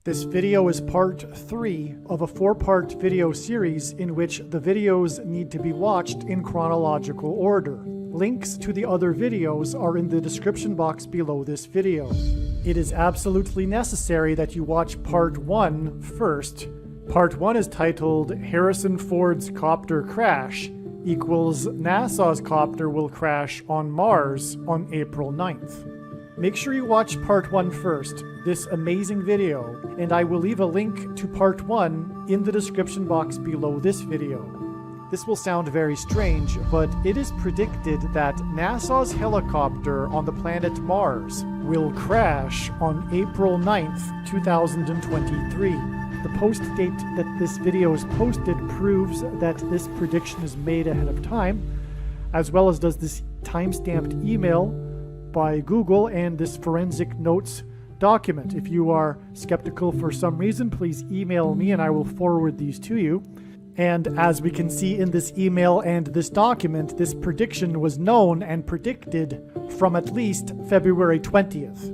This video is part 3 of a 4-part video series in which the videos need to be watched in chronological order. Links to the other videos are in the description box below this video. It is absolutely necessary that you watch part 1 first. Part 1 is titled Harrison Ford's Copter Crash equals NASA's copter will crash on Mars on April 9th. Make sure you watch part 1 first, this amazing video, and I will leave a link to part 1 in the description box below this video. This will sound very strange, but it is predicted that NASA's helicopter on the planet Mars will crash on April 9th, 2023. The post date that this video is posted proves that this prediction is made ahead of time, as well as does this time-stamped email by Google and this forensic notes document. If you are skeptical for some reason, please email me and I will forward these to you. And as we can see in this email and this document, this prediction was known and predicted from at least February 20th,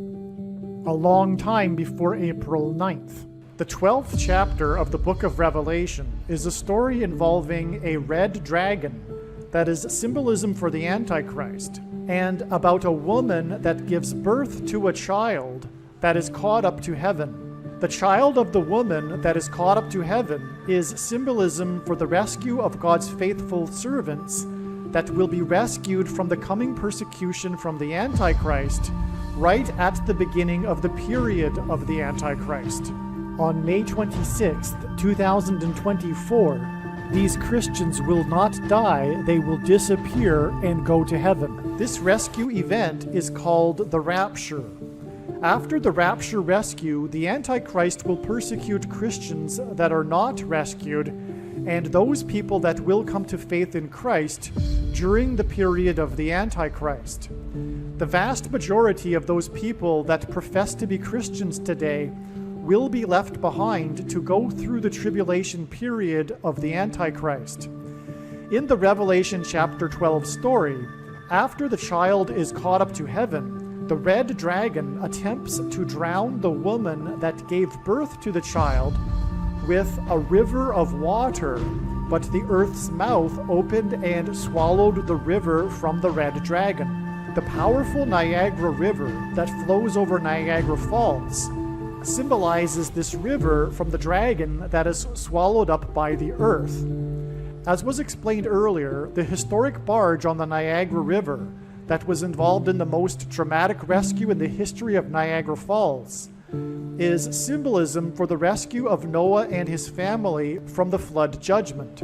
a long time before April 9th. The 12th chapter of the book of Revelation is a story involving a red dragon that is symbolism for the Antichrist, and about a woman that gives birth to a child that is caught up to heaven. The child of the woman that is caught up to heaven is symbolism for the rescue of God's faithful servants that will be rescued from the coming persecution from the Antichrist right at the beginning of the period of the Antichrist. On May 26th, 2024, these Christians will not die, they will disappear and go to heaven. This rescue event is called the Rapture. After the Rapture rescue, the Antichrist will persecute Christians that are not rescued, and those people that will come to faith in Christ during the period of the Antichrist. The vast majority of those people that profess to be Christians today will be left behind to go through the tribulation period of the Antichrist. In the Revelation chapter 12 story, after the child is caught up to heaven, the red dragon attempts to drown the woman that gave birth to the child with a river of water, but the earth's mouth opened and swallowed the river from the red dragon. The powerful Niagara River that flows over Niagara Falls symbolizes this river from the dragon that is swallowed up by the earth. As was explained earlier, the historic barge on the Niagara River that was involved in the most dramatic rescue in the history of Niagara Falls is symbolism for the rescue of Noah and his family from the flood judgment.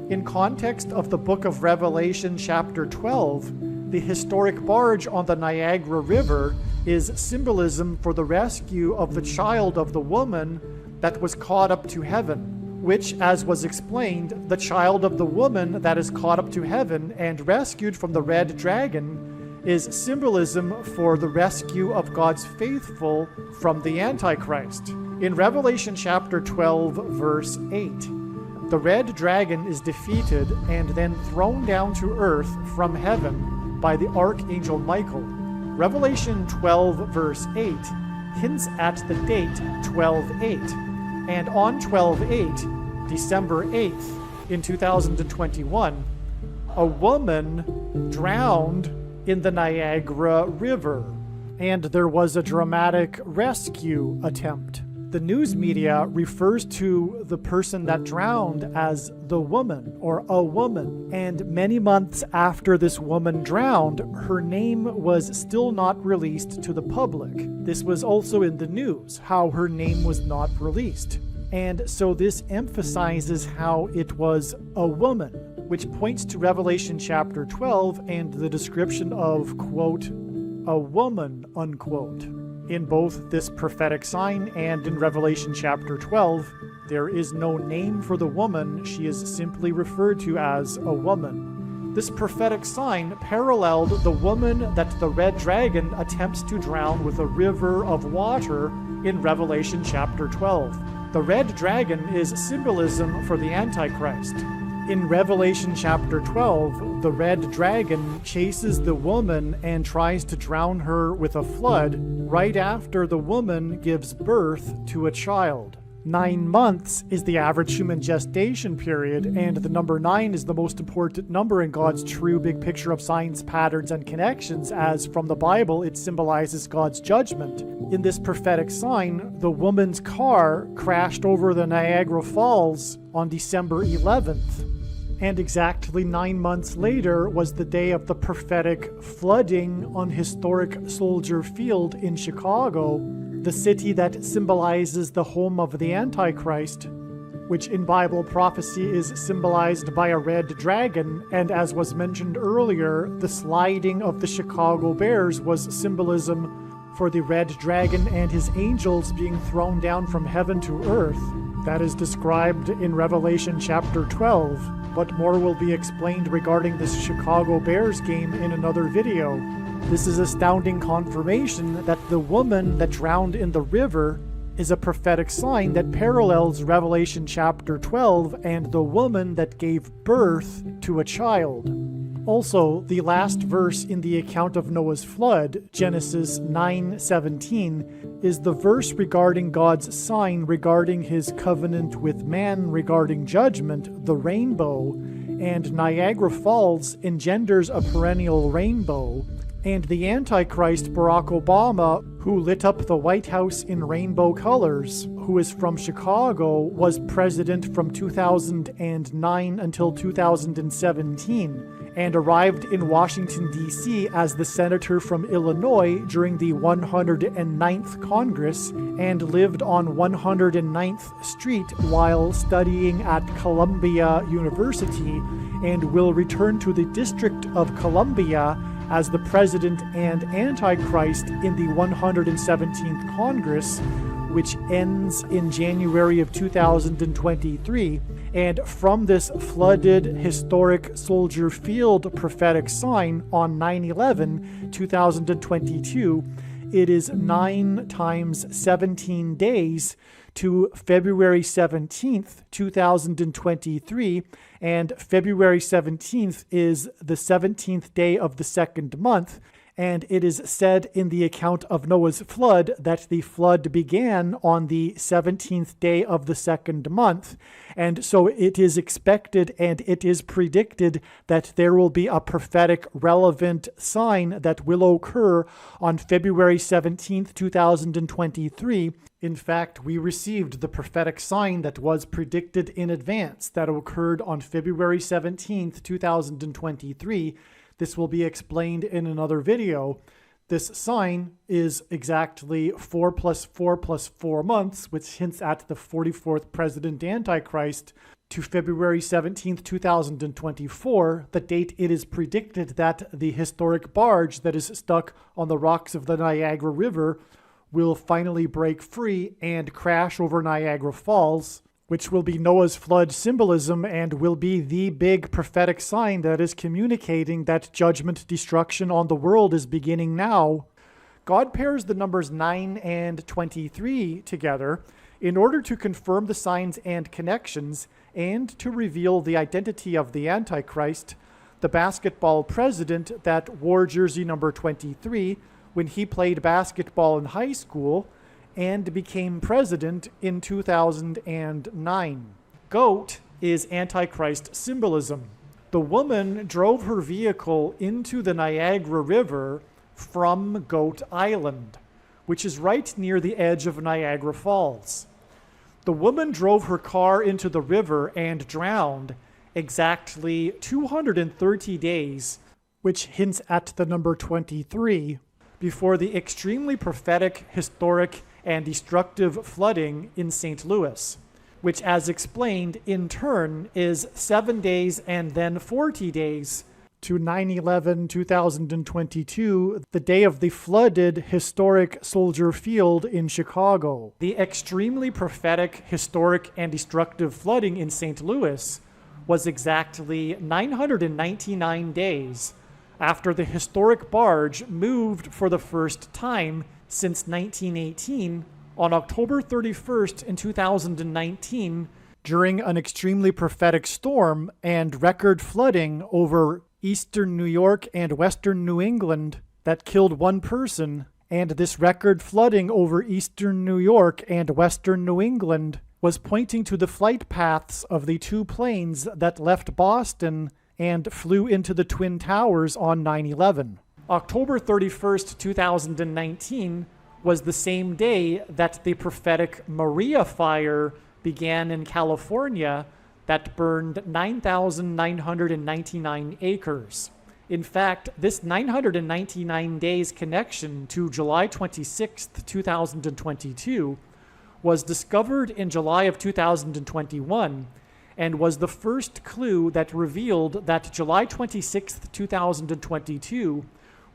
In context of the book of Revelation chapter 12, the historic barge on the Niagara River is symbolism for the rescue of the child of the woman that was caught up to heaven, which, as was explained, the child of the woman that is caught up to heaven and rescued from the red dragon is symbolism for the rescue of God's faithful from the Antichrist. In Revelation chapter 12, verse 8, the red dragon is defeated and then thrown down to earth from heaven by the archangel Michael. Revelation 12 verse 8 hints at the date 12/8, and on 12/8, December 8th, in 2021, a woman drowned in the Niagara River, and there was a dramatic rescue attempt. The news media refers to the person that drowned as the woman or a woman, and many months after this woman drowned, her name was still not released to the public. This was also in the news, how her name was not released. And so this emphasizes how it was a woman, which points to Revelation chapter 12 and the description of, quote, a woman, unquote. In both this prophetic sign and in Revelation chapter 12, there is no name for the woman. She is simply referred to as a woman. This prophetic sign paralleled the woman that the red dragon attempts to drown with a river of water in Revelation chapter 12. The red dragon is symbolism for the Antichrist. In Revelation chapter 12, the red dragon chases the woman and tries to drown her with a flood right after the woman gives birth to a child. 9 months is the average human gestation period, and the number 9 is the most important number in God's true big picture of signs, patterns, and connections, as from the Bible it symbolizes God's judgment. In this prophetic sign, the woman's car crashed over the Niagara Falls on December 11th. And exactly 9 months later was the day of the prophetic flooding on historic Soldier Field in Chicago, the city that symbolizes the home of the Antichrist, which in Bible prophecy is symbolized by a red dragon, and as was mentioned earlier, the sliding of the Chicago Bears was symbolism for the red dragon and his angels being thrown down from heaven to earth. That is described in Revelation chapter 12, but more will be explained regarding this Chicago Bears game in another video. This is astounding confirmation that the woman that drowned in the river is a prophetic sign that parallels Revelation chapter 12 and the woman that gave birth to a child. Also, the last verse in the account of Noah's flood, Genesis 9:17, is the verse regarding God's sign regarding his covenant with man regarding judgment, the rainbow, and Niagara Falls engenders a perennial rainbow, and the Antichrist, Barack Obama, who lit up the White House in rainbow colors, who is from Chicago, was president from 2009 until 2017, and arrived in Washington, D.C. as the senator from Illinois during the 109th Congress, and lived on 109th Street while studying at Columbia University, and will return to the District of Columbia as the president and Antichrist in the 117th Congress, which ends in January of 2023. And from this flooded historic Soldier Field prophetic sign on 9/11/2022, it is 9 times 17 days to February 17th, 2023, and February 17th is the 17th day of the second month, and it is said in the account of Noah's flood that the flood began on the 17th day of the second month, and so it is expected and it is predicted that there will be a prophetic relevant sign that will occur on February 17th, 2023. In fact, we received the prophetic sign that was predicted in advance that occurred on February 17th, 2023. This will be explained in another video. This sign is exactly 4 + 4 + 4 months, which hints at the 44th President Antichrist, to February 17th, 2024, the date it is predicted that the historic barge that is stuck on the rocks of the Niagara River will finally break free and crash over Niagara Falls, which will be Noah's flood symbolism and will be the big prophetic sign that is communicating that judgment destruction on the world is beginning now. God pairs the numbers 9 and 23 together in order to confirm the signs and connections and to reveal the identity of the Antichrist, the basketball president that wore jersey number 23 when he played basketball in high school and became president in 2009. Goat is Antichrist symbolism. The woman drove her vehicle into the Niagara River from Goat Island, which is right near the edge of Niagara Falls. The woman drove her car into the river and drowned exactly 230 days, which hints at the number 23, before the extremely prophetic, historic, and destructive flooding in St. Louis, which, as explained, in turn is 7 days and then 40 days to 9/11/2022, the day of the flooded historic Soldier Field in Chicago. The extremely prophetic, historic, and destructive flooding in St. Louis was exactly 999 days after the historic barge moved for the first time since 1918 on October 31st in 2019 during an extremely prophetic storm and record flooding over eastern New York and western New England that killed one person, and this record flooding over eastern New York and western New England was pointing to the flight paths of the two planes that left Boston and flew into the Twin Towers on 9/11. October 31st, 2019 was the same day that the prophetic Maria fire began in California that burned 9,999 acres. In fact, this 999 days connection to July 26th, 2022 was discovered in July of 2021 and was the first clue that revealed that July 26th, 2022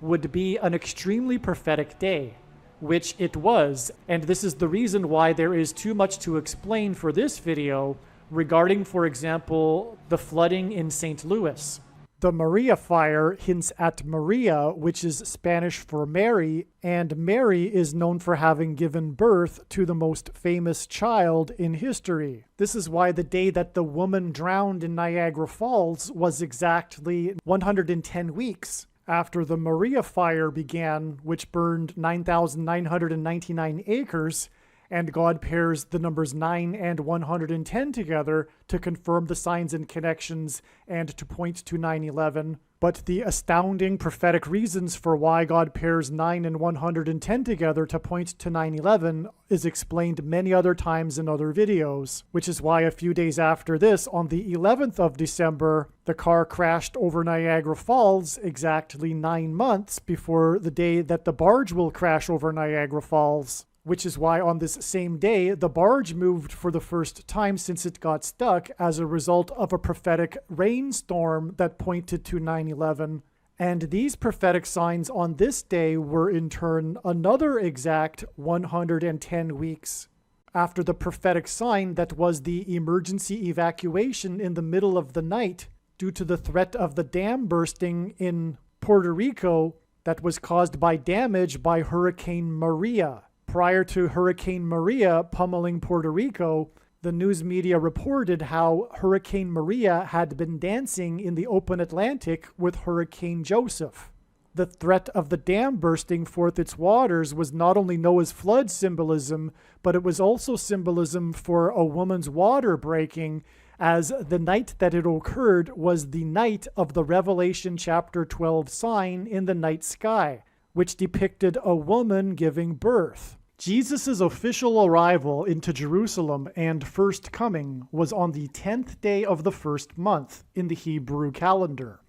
would be an extremely prophetic day, which it was, and this is the reason why there is too much to explain for this video regarding, for example, the flooding in St. Louis. The Maria fire hints at Maria, which is Spanish for Mary, and Mary is known for having given birth to the most famous child in history. This is why the day that the woman drowned in Niagara Falls was exactly 110 weeks after the Maria fire began, which burned 9,999 acres, and God pairs the numbers 9 and 110 together to confirm the signs and connections and to point to 9/11. But the astounding prophetic reasons for why God pairs 9 and 110 together to point to 9/11 is explained many other times in other videos, which is why a few days after this, on the 11th of December, the car crashed over Niagara Falls exactly 9 months before the day that the barge will crash over Niagara Falls. Which is why on this same day, the barge moved for the first time since it got stuck as a result of a prophetic rainstorm that pointed to 9/11. And these prophetic signs on this day were in turn another exact 110 weeks after the prophetic sign that was the emergency evacuation in the middle of the night due to the threat of the dam bursting in Puerto Rico that was caused by damage by Hurricane Maria. Prior to Hurricane Maria pummeling Puerto Rico, the news media reported how Hurricane Maria had been dancing in the open Atlantic with Hurricane Joseph. The threat of the dam bursting forth its waters was not only Noah's flood symbolism, but it was also symbolism for a woman's water breaking, as the night that it occurred was the night of the Revelation chapter 12 sign in the night sky, which depicted a woman giving birth. Jesus' official arrival into Jerusalem and first coming was on the 10th day of the first month in the Hebrew calendar.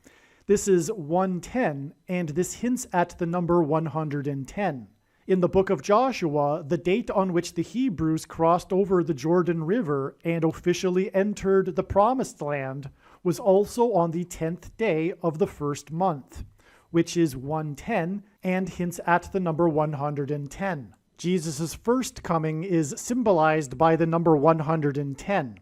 This is 110, and this hints at the number 110. In the book of Joshua, the date on which the Hebrews crossed over the Jordan River and officially entered the Promised Land was also on the 10th day of the first month, which is 110 and hints at the number 110. Jesus' first coming is symbolized by the number 110.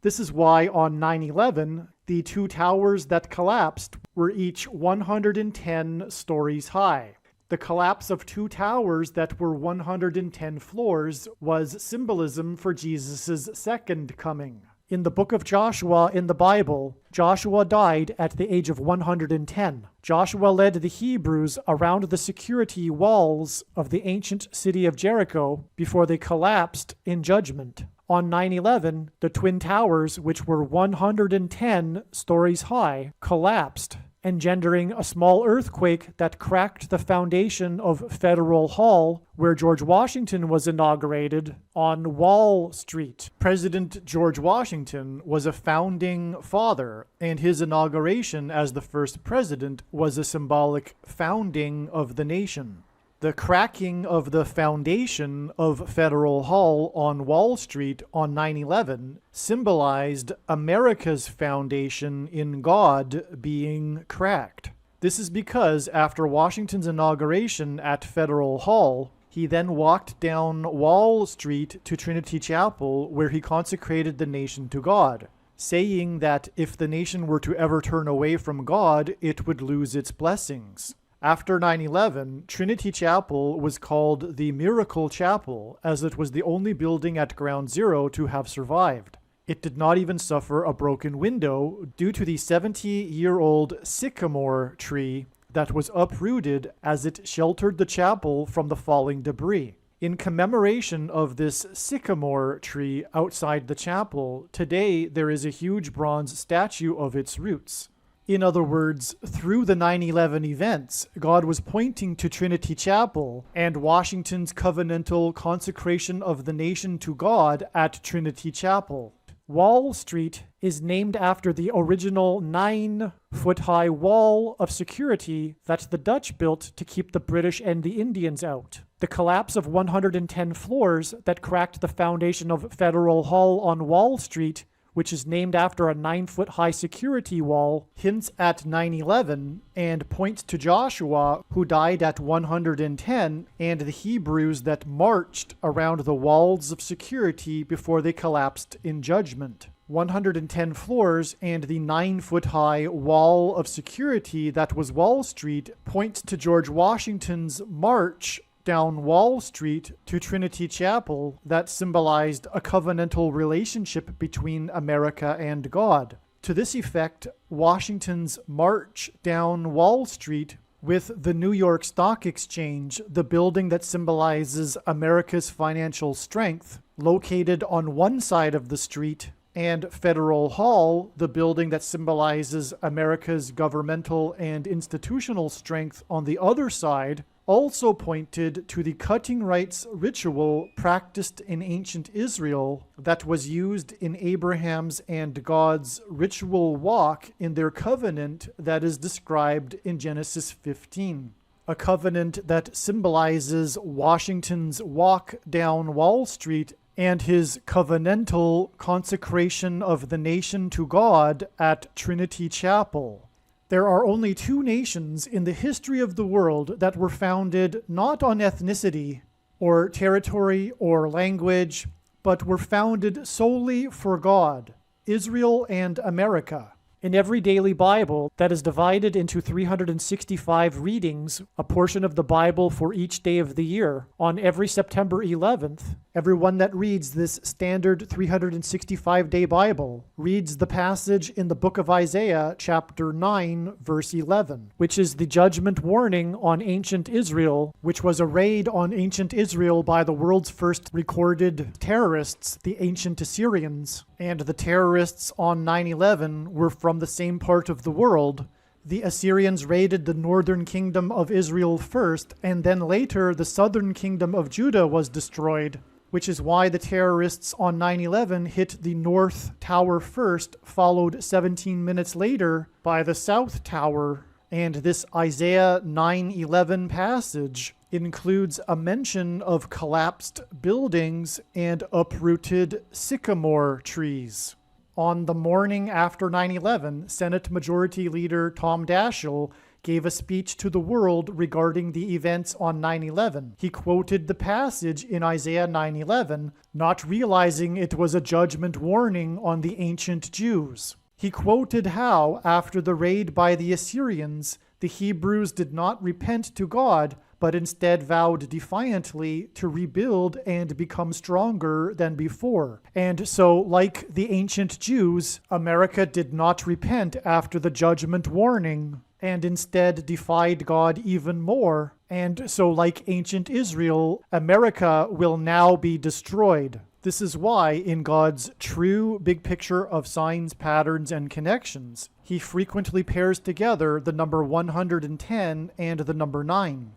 This is why on 9/11, the two towers that collapsed were each 110 stories high. The collapse of two towers that were 110 floors was symbolism for Jesus' second coming. In the book of Joshua in the Bible, Joshua died at the age of 110. Joshua led the Hebrews around the security walls of the ancient city of Jericho before they collapsed in judgment. On 9/11, the Twin Towers, which were 110 stories high, collapsed, engendering a small earthquake that cracked the foundation of Federal Hall, where George Washington was inaugurated, on Wall Street. President George Washington was a founding father, and his inauguration as the first president was a symbolic founding of the nation. The cracking of the foundation of Federal Hall on Wall Street on 9/11 symbolized America's foundation in God being cracked. This is because after Washington's inauguration at Federal Hall, he then walked down Wall Street to Trinity Chapel, where he consecrated the nation to God, saying that if the nation were to ever turn away from God, it would lose its blessings. After 9/11, Trinity Chapel was called the Miracle Chapel, as it was the only building at Ground Zero to have survived. It did not even suffer a broken window due to the 70-year-old sycamore tree that was uprooted as it sheltered the chapel from the falling debris. In commemoration of this sycamore tree outside the chapel, today there is a huge bronze statue of its roots. In other words, through the 9/11 events, God was pointing to Trinity Chapel and Washington's covenantal consecration of the nation to God at Trinity Chapel. Wall Street is named after the original 9-foot-high wall of security that the Dutch built to keep the British and the Indians out. The collapse of 110 floors that cracked the foundation of Federal Hall on Wall Street, which is named after a 9-foot-high security wall, hints at 9/11 and points to Joshua, who died at 110, and the Hebrews that marched around the walls of security before they collapsed in judgment. 110 floors and the 9-foot-high wall of security that was Wall Street points to George Washington's march down Wall Street to Trinity Chapel that symbolized a covenantal relationship between America and God. To this effect, Washington's march down Wall Street with the New York Stock Exchange, the building that symbolizes America's financial strength, located on one side of the street, and Federal Hall, the building that symbolizes America's governmental and institutional strength on the other side, also pointed to the cutting rights ritual practiced in ancient Israel that was used in Abraham's and God's ritual walk in their covenant that is described in Genesis 15. A covenant that symbolizes Washington's walk down Wall Street and his covenantal consecration of the nation to God at Trinity Chapel. There are only two nations in the history of the world that were founded not on ethnicity or territory or language, but were founded solely for God, Israel and America. In every daily Bible that is divided into 365 readings, a portion of the Bible for each day of the year, on every September 11th, everyone that reads this standard 365-day Bible reads the passage in the book of Isaiah, chapter 9, verse 11, which is the judgment warning on ancient Israel, which was a raid on ancient Israel by the world's first recorded terrorists, the ancient Assyrians. And the terrorists on 9/11 were from the same part of the world. The Assyrians raided the northern kingdom of Israel first, and then later the southern kingdom of Judah was destroyed, which is why the terrorists on 9/11 hit the North Tower first, followed 17 minutes later by the South Tower. And this Isaiah 9:11 passage includes a mention of collapsed buildings and uprooted sycamore trees. On the morning after 9/11, Senate Majority Leader Tom Daschle gave a speech to the world regarding the events on 9/11. He quoted the passage in Isaiah 9:11, not realizing it was a judgment warning on the ancient Jews. He quoted how, after the raid by the Assyrians, the Hebrews did not repent to God, but instead vowed defiantly to rebuild and become stronger than before. And so, like the ancient Jews, America did not repent after the judgment warning, and instead defied God even more. And so, like ancient Israel, America will now be destroyed. This is why, in God's true big picture of signs, patterns, and connections, he frequently pairs together the number 110 and the number 9.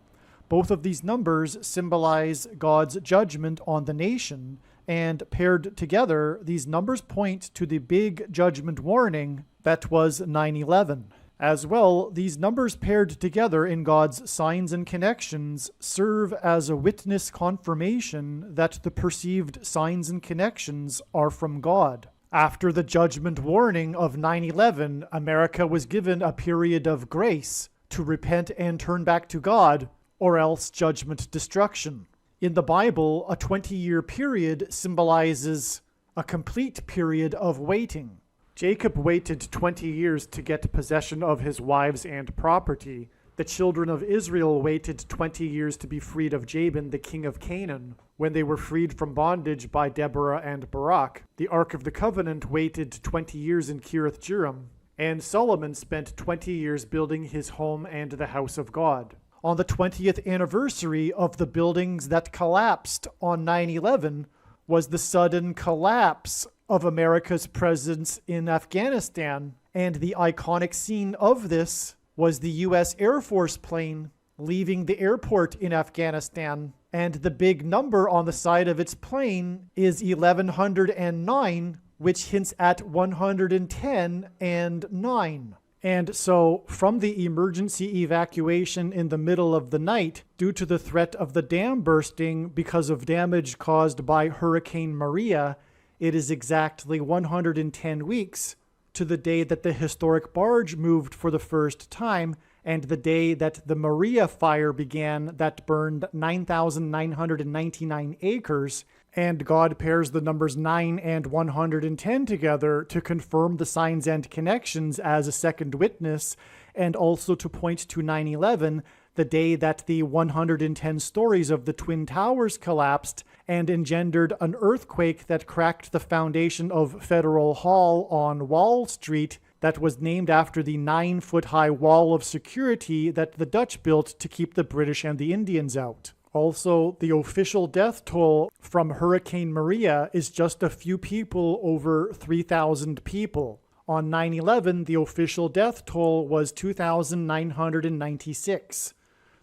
Both of these numbers symbolize God's judgment on the nation, and paired together, these numbers point to the big judgment warning that was 9/11. As well, these numbers paired together in God's signs and connections serve as a witness confirmation that the perceived signs and connections are from God. After the judgment warning of 9/11, America was given a period of grace to repent and turn back to God, or else judgment destruction. In the Bible, a 20-year period symbolizes a complete period of waiting. Jacob waited 20 years to get possession of his wives and property, The children of Israel waited 20 years to be freed of Jabin, the king of Canaan, when they were freed from bondage by Deborah and Barak. The Ark of the Covenant waited 20 years in Kiriath-Jearim, and Solomon spent 20 years building his home and the house of God. On the 20th anniversary of the buildings that collapsed on 9/11 was the sudden collapse of America's presence in Afghanistan, and the iconic scene of this was the U.S. Air Force plane leaving the airport in Afghanistan, and the big number on the side of its plane is 1109, which hints at 110 and 9. And so, from the emergency evacuation in the middle of the night, due to the threat of the dam bursting because of damage caused by Hurricane Maria, it is exactly 110 weeks to the day that the historic barge moved for the first time, and the day that the Maria fire began that burned 9,999 acres, and God pairs the numbers 9 and 110 together to confirm the signs and connections as a second witness, and also to point to 9/11, the day that the 110 stories of the Twin Towers collapsed and engendered an earthquake that cracked the foundation of Federal Hall on Wall Street that was named after the 9-foot-high wall of security that the Dutch built to keep the British and the Indians out. Also, the official death toll from Hurricane Maria is just a few people over 3,000 people. On 9/11, the official death toll was 2,996.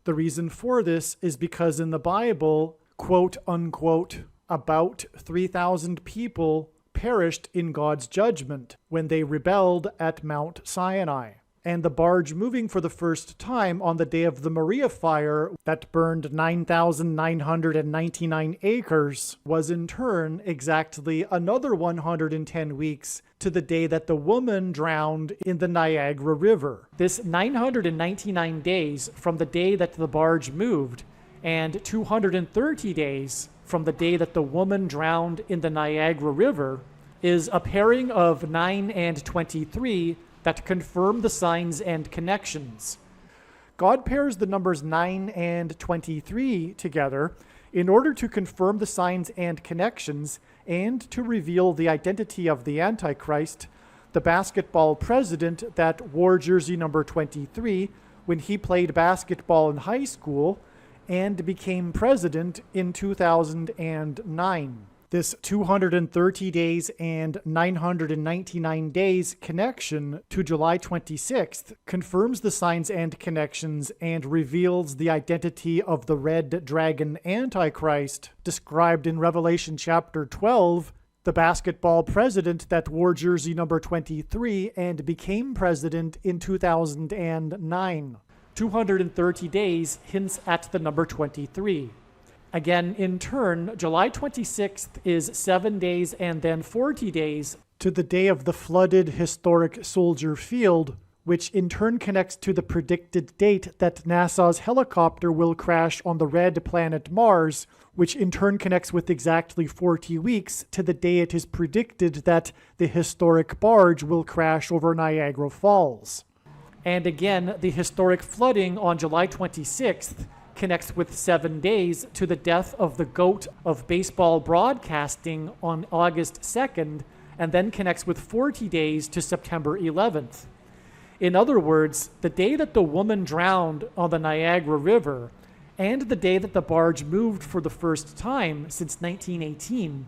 The reason for this is because in the Bible, quote unquote, about 3,000 people perished in God's judgment when they rebelled at Mount Sinai. And the barge moving for the first time on the day of the Maria fire that burned 9,999 acres was in turn exactly another 110 weeks to the day that the woman drowned in the Niagara River. This 999 days from the day that the barge moved and 230 days from the day that the woman drowned in the Niagara River is a pairing of 9 and 23 that confirm the signs and connections. God pairs the numbers 9 and 23 together in order to confirm the signs and connections and to reveal the identity of the Antichrist, the basketball president that wore jersey number 23 when he played basketball in high school and became president in 2009. This 230 days and 999 days connection to July 26th confirms the signs and connections and reveals the identity of the red dragon Antichrist described in Revelation chapter 12, the basketball president that wore jersey number 23 and became president in 2009. 230 days hints at the number 23. Again, in turn, July 26th is 7 days and then 40 days to the day of the flooded historic Soldier Field, which in turn connects to the predicted date that NASA's helicopter will crash on the red planet Mars, which in turn connects with exactly 40 weeks to the day it is predicted that the historic barge will crash over Niagara Falls. And again, the historic flooding on July 26th connects with 7 days to the death of the GOAT of baseball broadcasting on August 2nd, and then connects with 40 days to September 11th. In other words, the day that the woman drowned on the Niagara River and the day that the barge moved for the first time since 1918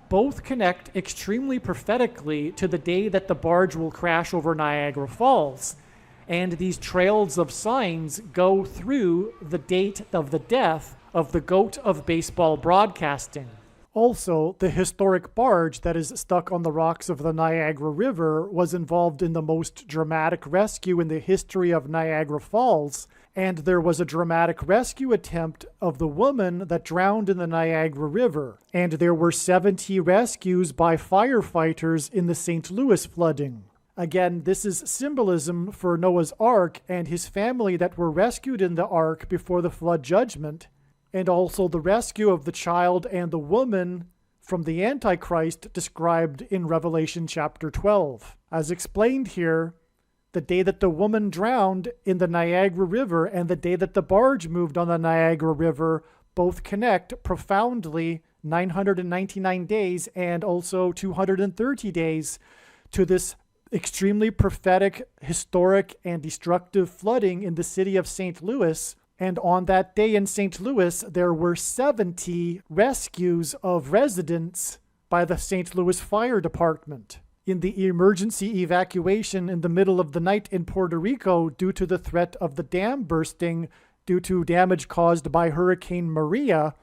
both connect extremely prophetically to the day that the barge will crash over Niagara Falls. And these trails of signs go through the date of the death of the GOAT of baseball broadcasting. Also, the historic barge that is stuck on the rocks of the Niagara River was involved in the most dramatic rescue in the history of Niagara Falls, and there was a dramatic rescue attempt of the woman that drowned in the Niagara River, and there were 70 rescues by firefighters in the St. Louis flooding. Again, this is symbolism for Noah's Ark and his family that were rescued in the ark before the flood judgment, and also the rescue of the child and the woman from the Antichrist described in Revelation chapter 12. As explained here, the day that the woman drowned in the Niagara River and the day that the barge moved on the Niagara River both connect profoundly 999 days and also 230 days to this extremely prophetic, historic, and destructive flooding in the city of St. Louis. And on that day in St. Louis, there were 70 rescues of residents by the St. Louis Fire Department in the emergency evacuation in the middle of the night in Puerto Rico due to the threat of the dam bursting due to damage caused by Hurricane Maria.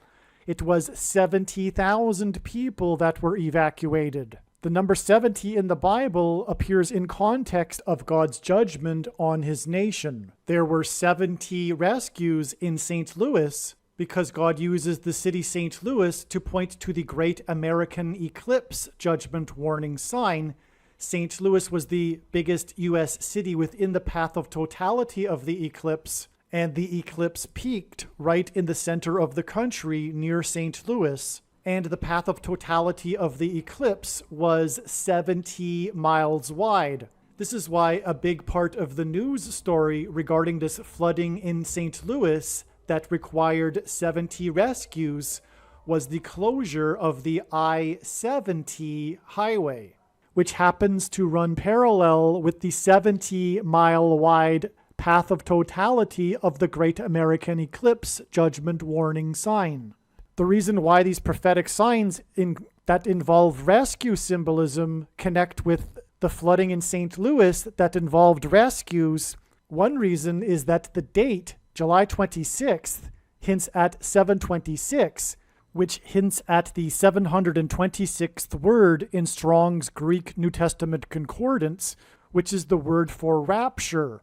It was 70,000 people that were evacuated. The number 70 in the Bible appears in context of God's judgment on his nation. There were 70 rescues in St. Louis because God uses the city St. Louis to point to the great American eclipse judgment warning sign. St. Louis was the biggest U.S. city within the path of totality of the eclipse, and the eclipse peaked right in the center of the country near St. Louis. And the path of totality of the eclipse was 70 miles wide. This is why a big part of the news story regarding this flooding in St. Louis that required 70 rescues was the closure of the I-70 highway, which happens to run parallel with the 70-mile-wide path of totality of the Great American Eclipse judgment warning sign. The reason why these prophetic signs that involve rescue symbolism connect with the flooding in St. Louis that involved rescues, one reason is that the date, July 26th, hints at 726, which hints at the 726th word in Strong's Greek New Testament Concordance, which is the word for rapture.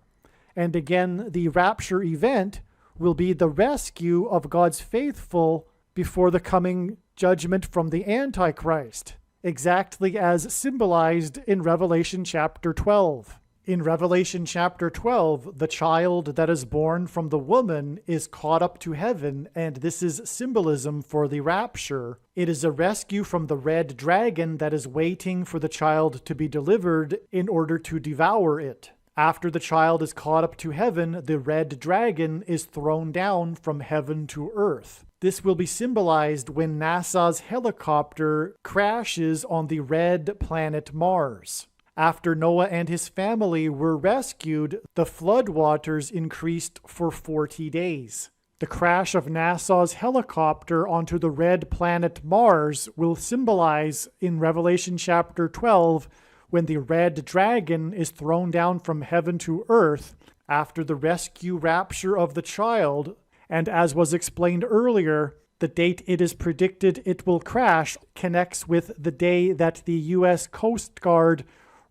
And again, the rapture event will be the rescue of God's faithful before the coming judgment from the Antichrist, exactly as symbolized in Revelation chapter 12. In Revelation chapter 12, the child that is born from the woman is caught up to heaven, and this is symbolism for the rapture. It is a rescue from the red dragon that is waiting for the child to be delivered in order to devour it. After the child is caught up to heaven, the red dragon is thrown down from heaven to earth. This will be symbolized when NASA's helicopter crashes on the red planet Mars. After Noah and his family were rescued, the floodwaters increased for 40 days. The crash of NASA's helicopter onto the red planet Mars will symbolize in Revelation chapter 12 when the red dragon is thrown down from heaven to earth after the rescue rapture of the child. And as was explained earlier, the date it is predicted it will crash connects with the day that the U.S. Coast Guard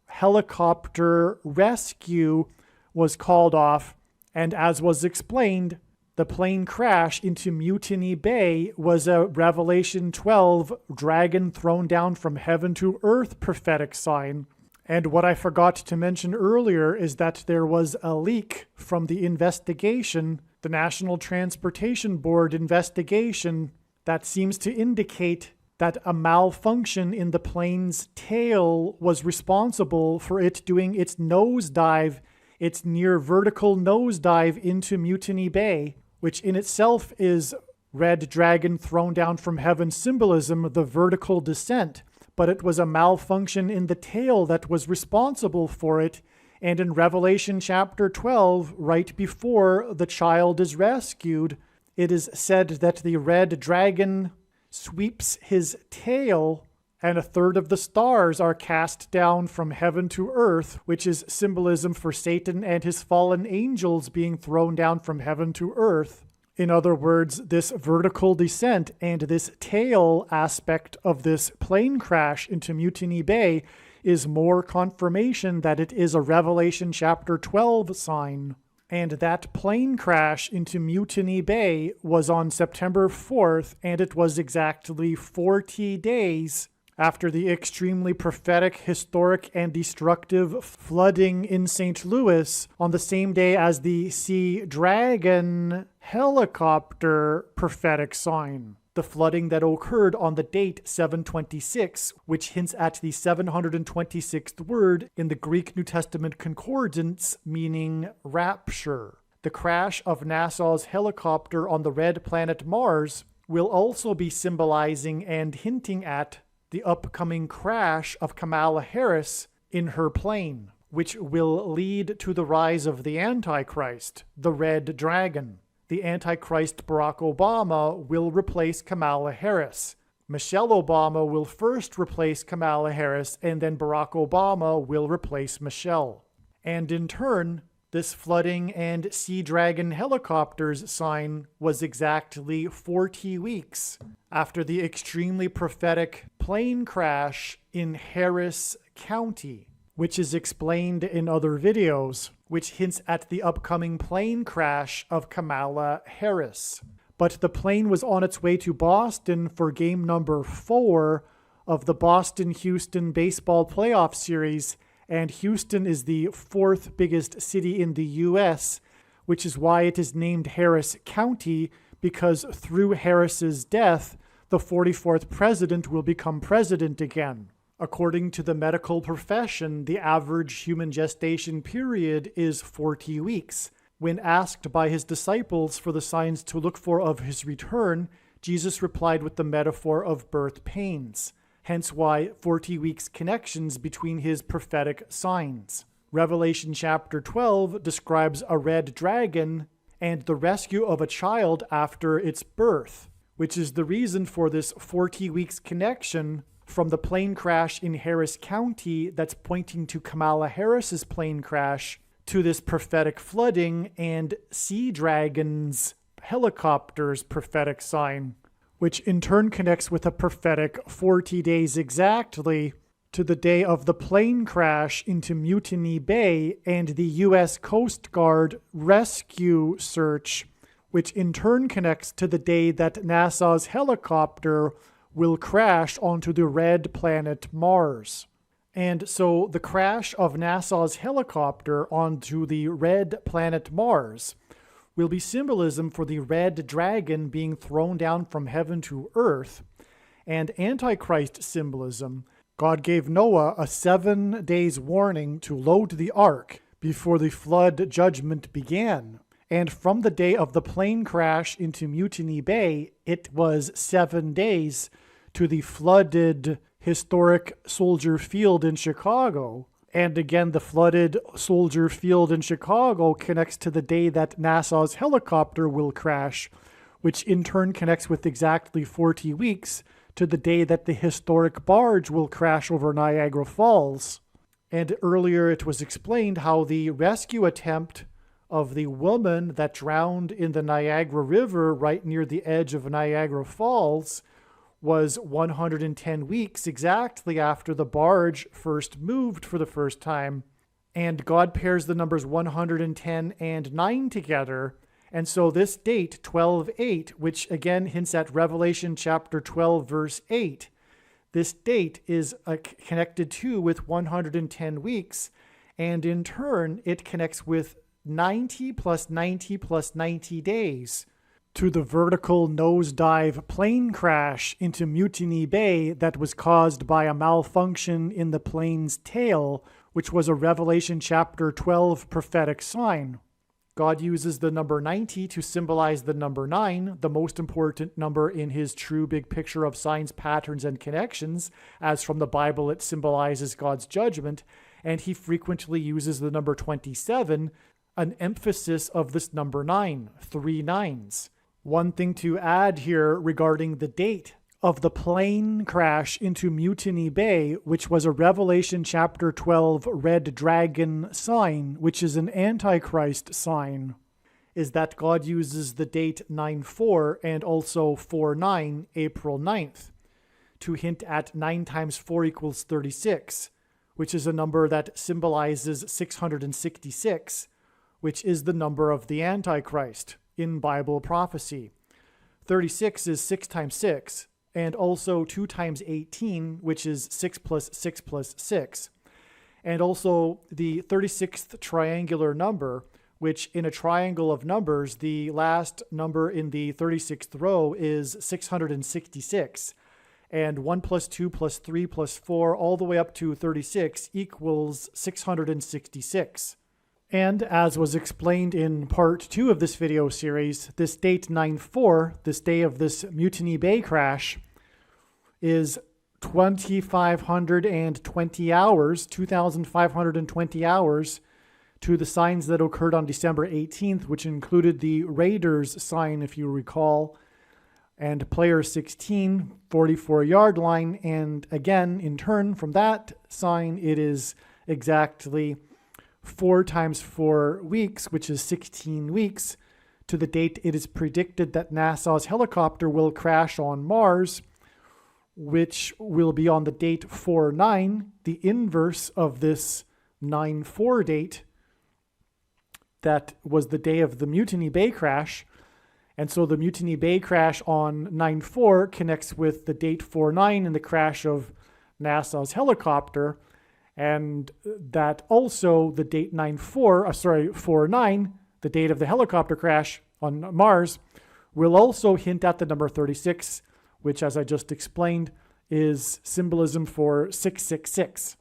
helicopter rescue was called off. And as was explained, the plane crash into Mutiny Bay was a Revelation 12 dragon thrown down from heaven to earth prophetic sign. And what I forgot to mention earlier is that there was a leak from the investigation, the National Transportation Board investigation, that seems to indicate that a malfunction in the plane's tail was responsible for it doing its nosedive, its near vertical nosedive into Mutiny Bay, which in itself is red dragon thrown down from heaven symbolism, the vertical descent. But it was a malfunction in the tail that was responsible for it. And in Revelation chapter 12, right before the child is rescued, it is said that the red dragon sweeps his tail, and a third of the stars are cast down from heaven to earth, which is symbolism for Satan and his fallen angels being thrown down from heaven to earth. In other words, this vertical descent and this tail aspect of this plane crash into Mutiny Bay is more confirmation that it is a Revelation chapter 12 sign. And that plane crash into Mutiny Bay was on September 4th, and it was exactly 40 days after the extremely prophetic, historic, and destructive flooding in St. Louis on the same day as the Sea Dragon helicopter prophetic sign. the flooding that occurred on the date 726, which hints at the 726th word in the Greek New Testament Concordance, meaning rapture. The crash of NASA's helicopter on the red planet Mars will also be symbolizing and hinting at the upcoming crash of Kamala Harris in her plane, which will lead to the rise of the Antichrist, the Red Dragon. The Antichrist Barack Obama will replace Kamala Harris. Michelle Obama will first replace Kamala Harris, and then Barack Obama will replace Michelle. And in turn, this flooding and Sea Dragon helicopters sign was exactly 40 weeks after the extremely prophetic plane crash in Harris County, which is explained in other videos, which hints at the upcoming plane crash of Kamala Harris. But the plane was on its way to Boston for game number 4 of the Boston-Houston baseball playoff series, and Houston is the 4th biggest city in the U.S., which is why it is named Harris County, because through Harris's death, the 44th president will become president again. According to the medical profession, the average human gestation period is 40 weeks. When asked by his disciples for the signs to look for of his return, Jesus replied with the metaphor of birth pains. Hence why 40 weeks connections between his prophetic signs. Revelation chapter 12 describes a red dragon and the rescue of a child after its birth, which is the reason for this 40 weeks connection from the plane crash in Harris County that's pointing to Kamala Harris's plane crash to this prophetic flooding and Sea Dragon's helicopter's prophetic sign, which in turn connects with a prophetic 40 days exactly to the day of the plane crash into Mutiny Bay and the U.S. Coast Guard rescue search, which in turn connects to the day that NASA's helicopter will crash onto the red planet Mars. And so the crash of NASA's helicopter onto the red planet Mars will be symbolism for the red dragon being thrown down from heaven to earth, and Antichrist symbolism. God gave Noah a 7 days warning to load the ark before the flood judgment began. And from the day of the plane crash into Mutiny Bay, it was 7 days to the flooded historic Soldier Field in Chicago. And again, the flooded Soldier Field in Chicago connects to the day that NASA's helicopter will crash, which in turn connects with exactly 40 weeks to the day that the historic barge will crash over Niagara Falls. And earlier it was explained how the rescue attempt of the woman that drowned in the Niagara River right near the edge of Niagara Falls was 110 weeks exactly after the barge first moved for the first time. And God pairs the numbers 110 and 9 together. And so this date, 12/8, which again hints at Revelation chapter 12, verse 8, this date is connected to with 110 weeks. And in turn, it connects with 90 plus 90 plus 90 days to the vertical nosedive plane crash into Mutiny Bay that was caused by a malfunction in the plane's tail, which was a Revelation chapter 12 prophetic sign. God uses the number 90 to symbolize the number 9, the most important number in his true big picture of signs, patterns, and connections, as from the Bible it symbolizes God's judgment, and he frequently uses the number 27, an emphasis of this number 9, 3 nines. One thing to add here regarding the date of the plane crash into Mutiny Bay, which was a Revelation chapter 12 red dragon sign, which is an Antichrist sign, is that God uses the date 9/4 and also 4/9, April 9th, to hint at 9 times 4 equals 36, which is a number that symbolizes 666, which is the number of the Antichrist in Bible prophecy. 36 is 6 times 6, and also 2 times 18, which is 6 plus 6 plus 6. And also the 36th triangular number, which in a triangle of numbers, the last number in the 36th row is 666. And 1 plus 2 plus 3 plus 4 all the way up to 36 equals 666. And as was explained in part 2 of this video series, this date 9/4, this day of this Mutiny Bay crash, is 2,520 hours, 2,520 hours to the signs that occurred on December 18th, which included the Raiders sign, if you recall, and player 16, 44-yard line. And again, in turn from that sign, it is exactly 4 times 4 weeks, which is 16 weeks, to the date it is predicted that NASA's helicopter will crash on Mars, which will be on the date 4/9, the inverse of this 9/4 date that was the day of the Mutiny Bay crash. And so the Mutiny Bay crash on 9/4 connects with the date 4/9 and the crash of NASA's helicopter. And that also the date 4/9, the date of the helicopter crash on Mars, will also hint at the number 36, which, as I just explained, is symbolism for 666.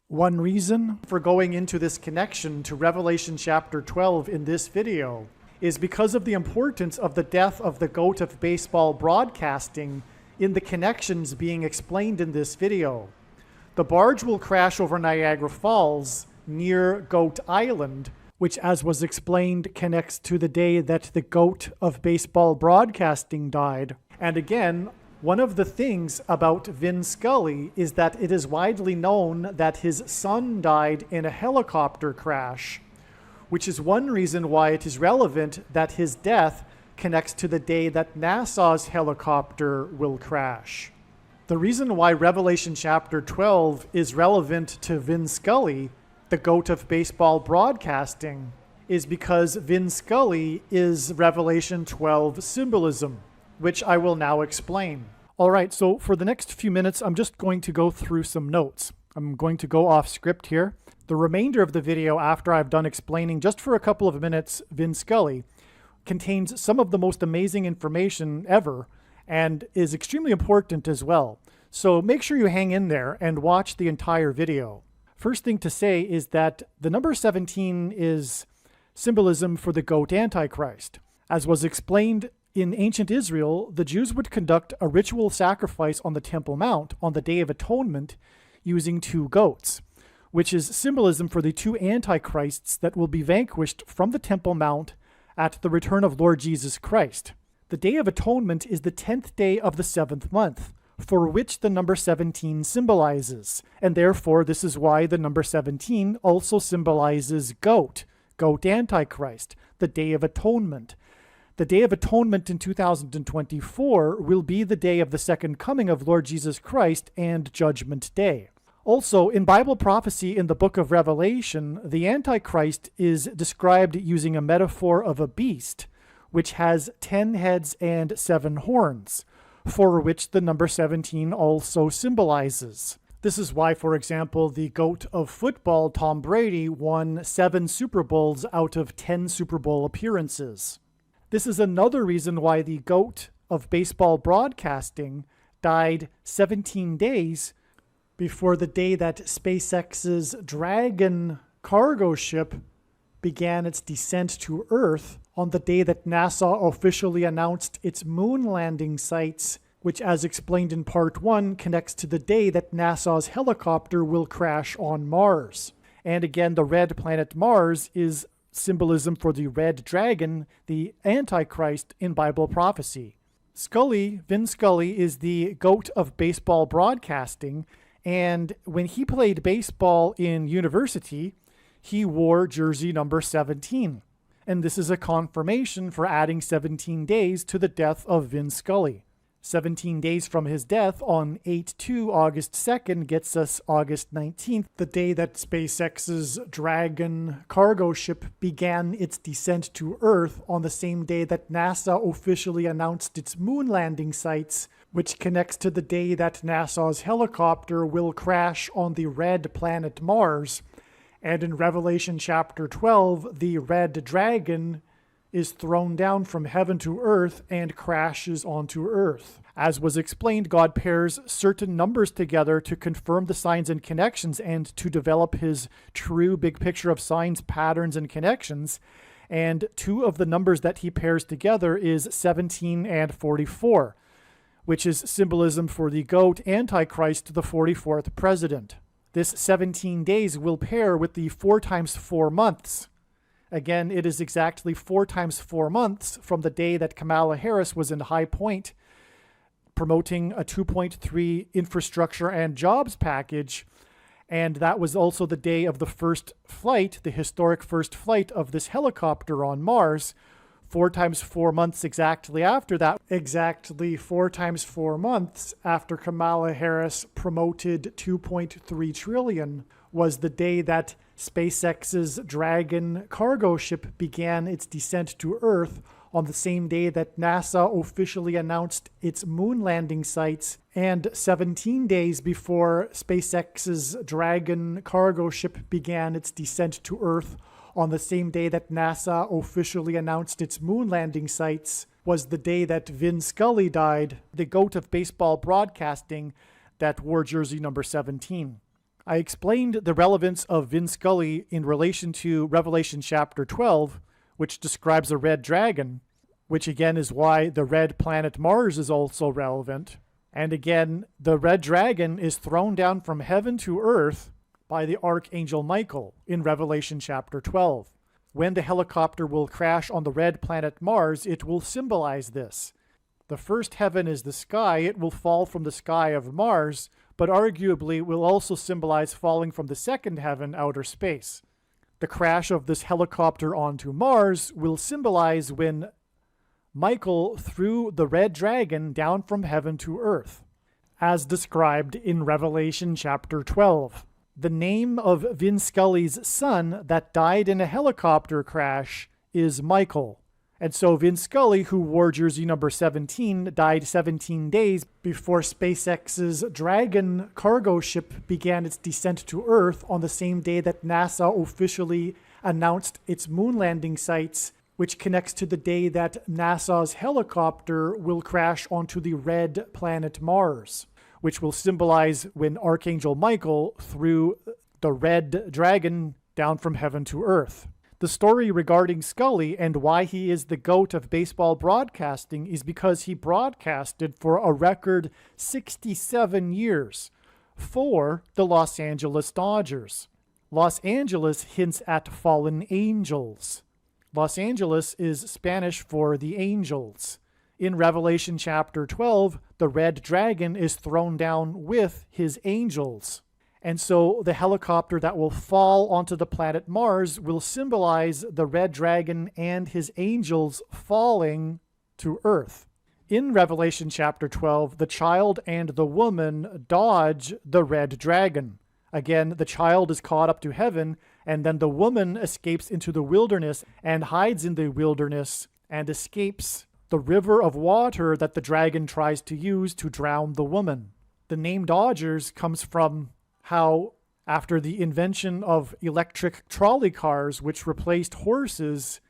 One reason for going into this connection to Revelation chapter 12 in this video is because of the importance of the death of the GOAT of baseball broadcasting in the connections being explained in this video. The barge will crash over Niagara Falls near Goat Island, which, as was explained, connects to the day that the GOAT of baseball broadcasting died. And again, one of the things about Vin Scully is that it is widely known that his son died in a helicopter crash, which is one reason why it is relevant that his death connects to the day that NASA's helicopter will crash. The reason why Revelation chapter 12 is relevant to Vin Scully, the GOAT of baseball broadcasting, is because Vin Scully is Revelation 12 symbolism, which I will now explain. All right, so for the next few minutes, I'm just going to go through some notes. I'm going to go off script here. The remainder of the video, after I've done explaining just for a couple of minutes Vin Scully, contains some of the most amazing information ever and is extremely important as well. So make sure you hang in there and watch the entire video. First thing to say is that the number 17 is symbolism for the GOAT Antichrist. As was explained in ancient Israel, the Jews would conduct a ritual sacrifice on the Temple Mount on the Day of Atonement using 2 goats, which is symbolism for the 2 antichrists that will be vanquished from the Temple Mount at the return of Lord Jesus Christ. The Day of Atonement is the 10th day of the 7th month, for which the number 17 symbolizes, and therefore this is why the number 17 also symbolizes goat Antichrist, the Day of Atonement. The Day of Atonement in 2024 will be the day of the second coming of Lord Jesus Christ and Judgment Day. Also, in Bible prophecy in the book of Revelation, the Antichrist is described using a metaphor of a beast, which has 10 heads and 7 horns, for which the number 17 also symbolizes. This is why, for example, the GOAT of football, Tom Brady, won 7 Super Bowls out of 10 Super Bowl appearances. This is another reason why the GOAT of baseball broadcasting died 17 days before the day that SpaceX's Dragon cargo ship began its descent to Earth, on the day that NASA officially announced its moon landing sites, which, as explained in part 1, connects to the day that NASA's helicopter will crash on Mars. And again, the red planet Mars is symbolism for the red dragon, the Antichrist in Bible prophecy. Vin Scully, is the GOAT of baseball broadcasting, and when he played baseball in university, he wore jersey number 17. And this is a confirmation for adding 17 days to the death of Vin Scully. 17 days from his death on 8/2, August 2nd, gets us August 19th, the day that SpaceX's Dragon cargo ship began its descent to Earth, on the same day that NASA officially announced its moon landing sites, which connects to the day that NASA's helicopter will crash on the red planet Mars, And in Revelation chapter 12, the red dragon is thrown down from heaven to earth and crashes onto earth. As was explained, God pairs certain numbers together to confirm the signs and connections and to develop his true big picture of signs, patterns, and connections. And two of the numbers that he pairs together is 17 and 44, which is symbolism for the goat Antichrist, the 44th president. This 17 days will pair with the 4 times 4 months. Again, it is exactly 4 times 4 months from the day that Kamala Harris was in High Point promoting a 2.3 infrastructure and jobs package. And that was also the day of the first flight, the historic first flight of this helicopter on Mars. 4 times 4 months exactly after that, exactly 4 times 4 months after Kamala Harris promoted 2.3 trillion, was the day that SpaceX's Dragon cargo ship began its descent to Earth, on the same day that NASA officially announced its moon landing sites, and 17 days before SpaceX's Dragon cargo ship began its descent to Earth, on the same day that NASA officially announced its moon landing sites, was the day that Vin Scully died, the GOAT of baseball broadcasting that wore jersey number 17. I explained the relevance of Vin Scully in relation to Revelation chapter 12, which describes a red dragon, which again is why the red planet Mars is also relevant. And again, the red dragon is thrown down from heaven to earth by the Archangel Michael in Revelation chapter 12. When the helicopter will crash on the red planet Mars, it will symbolize this. The first heaven is the sky. It will fall from the sky of Mars, but arguably will also symbolize falling from the second heaven, outer space. The crash of this helicopter onto Mars will symbolize when Michael threw the red dragon down from heaven to earth, as described in Revelation chapter 12. The name of Vin Scully's son that died in a helicopter crash is Michael. And so Vin Scully, who wore jersey number 17, died 17 days before SpaceX's Dragon cargo ship began its descent to Earth, on the same day that NASA officially announced its moon landing sites, which connects to the day that NASA's helicopter will crash onto the red planet Mars, which will symbolize when Archangel Michael threw the red dragon down from heaven to earth. The story regarding Scully and why he is the GOAT of baseball broadcasting is because he broadcasted for a record 67 years for the Los Angeles Dodgers. Los Angeles hints at fallen angels. Los Angeles is Spanish for the angels. In Revelation chapter 12, the red dragon is thrown down with his angels. And so the helicopter that will fall onto the planet Mars will symbolize the red dragon and his angels falling to Earth. In Revelation chapter 12, the child and the woman dodge the red dragon. Again, the child is caught up to heaven, and then the woman escapes into the wilderness and hides in the wilderness and escapes the river of water that the dragon tries to use to drown the woman. The name Dodgers comes from how, after the invention of electric trolley cars, which replaced horses,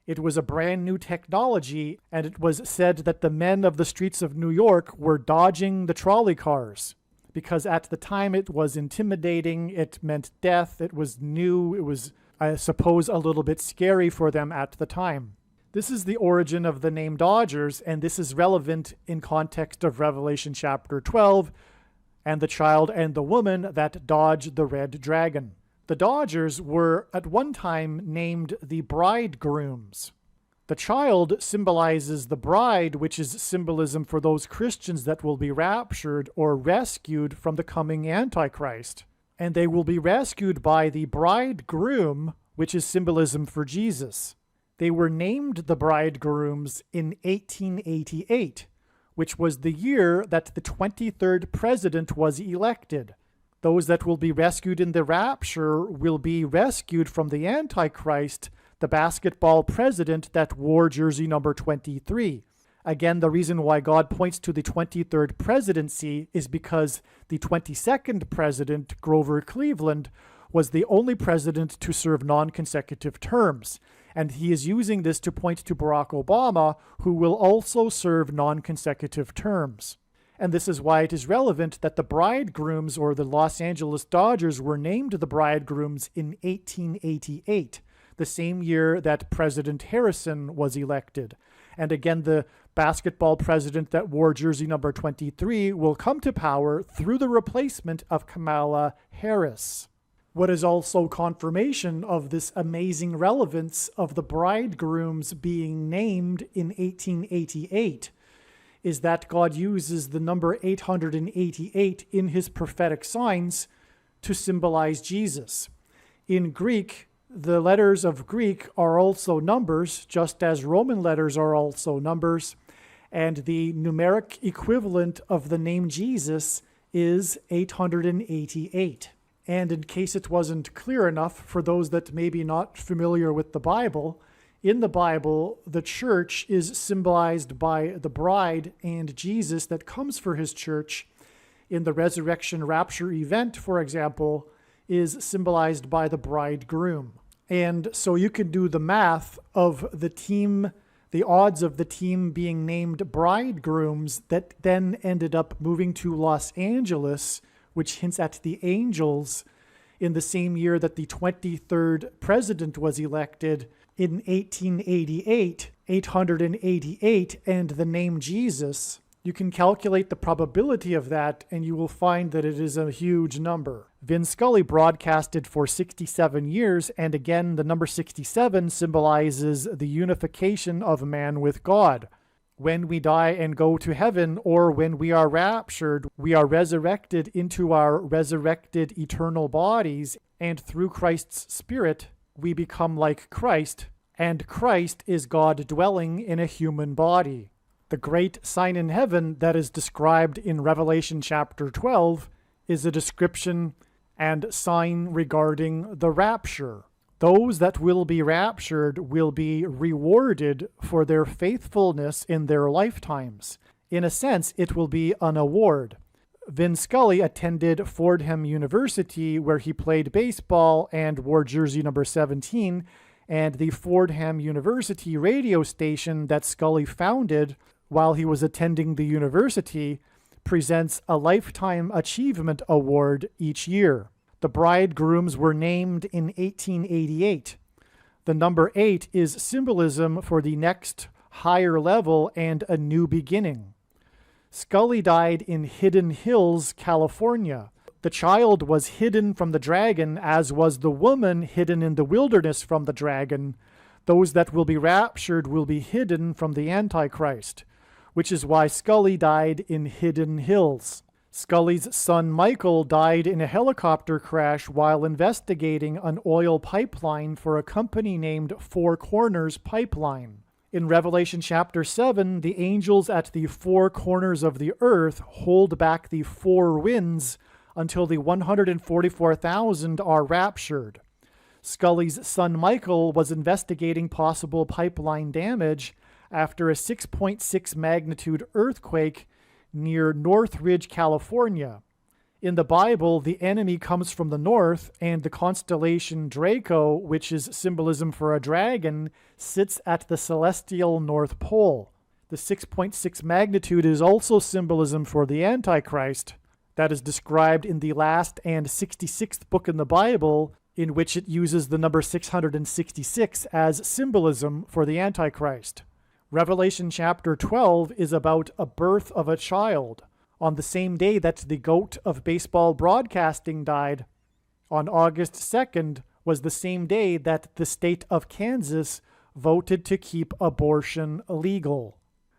it was a brand new technology, and it was said that the men of the streets of New York were dodging the trolley cars, because at the time it was intimidating, it meant death, it was new, it was, I suppose, a little bit scary for them at the time. This is the origin of the name Dodgers, and this is relevant in context of Revelation chapter 12, and the child and the woman that dodged the red dragon. The Dodgers were at one time named the bridegrooms. The child symbolizes the bride, which is symbolism for those Christians that will be raptured or rescued from the coming Antichrist. And they will be rescued by the bridegroom, which is symbolism for Jesus. They were named the bridegrooms in 1888. Which was the year that the 23rd president was elected. Those that will be rescued in the rapture will be rescued from the Antichrist, the basketball president that wore jersey number 23. Again, the reason why God points to the 23rd presidency is because the 22nd president, Grover Cleveland, was the only president to serve non-consecutive terms. And he is using this to point to Barack Obama, who will also serve non-consecutive terms. And this is why it is relevant that the bridegrooms, or the Los Angeles Dodgers, were named the bridegrooms in 1888, the same year that President Harrison was elected. And again, the basketball president that wore jersey number 23 will come to power through the replacement of Kamala Harris. What is also confirmation of this amazing relevance of the bridegrooms being named in 1888 is that God uses the number 888 in his prophetic signs to symbolize Jesus. In Greek, the letters of Greek are also numbers, just as Roman letters are also numbers, and the numeric equivalent of the name Jesus is 888. And in case it wasn't clear enough for those that may be not familiar with the Bible, in the Bible, the church is symbolized by the bride and Jesus that comes for his church. In the resurrection rapture event, for example, is symbolized by the bridegroom. And so you can do the math of the team, the odds of the team being named bridegrooms that then ended up moving to Los Angeles, which hints at the angels, in the same year that the 23rd president was elected in 1888, 888, and the name Jesus. You can calculate the probability of that, and you will find that it is a huge number. Vin Scully broadcasted for 67 years, and again, the number 67 symbolizes the unification of man with God. When we die and go to heaven, or when we are raptured, we are resurrected into our resurrected eternal bodies, and through Christ's Spirit, we become like Christ, and Christ is God dwelling in a human body. The great sign in heaven that is described in Revelation chapter 12 is a description and sign regarding the rapture. Those that will be raptured will be rewarded for their faithfulness in their lifetimes. In a sense, it will be an award. Vin Scully attended Fordham University, where he played baseball and wore jersey number 17, and the Fordham University radio station that Scully founded while he was attending the university presents a Lifetime Achievement Award each year. The bridegrooms were named in 1888. The number 8 is symbolism for the next higher level and a new beginning. Scully died in Hidden Hills, California. The child was hidden from the dragon, as was the woman hidden in the wilderness from the dragon. Those that will be raptured will be hidden from the Antichrist, which is why Scully died in Hidden Hills. Scully's son Michael died in a helicopter crash while investigating an oil pipeline for a company named Four Corners Pipeline. In Revelation chapter 7, the angels at the four corners of the earth hold back the four winds until the 144,000 are raptured. Scully's son Michael was investigating possible pipeline damage after a 6.6 magnitude earthquake near Northridge, California. In the Bible, the enemy comes from the north, and the constellation Draco, which is symbolism for a dragon, sits at the celestial North Pole. The 6.6 magnitude is also symbolism for the Antichrist, that is described in the last and 66th book in the Bible, in which it uses the number 666 as symbolism for the Antichrist. Revelation chapter 12 is about a birth of a child. On the same day that the goat of baseball broadcasting died, on August 2nd, was the same day that the state of Kansas voted to keep abortion legal.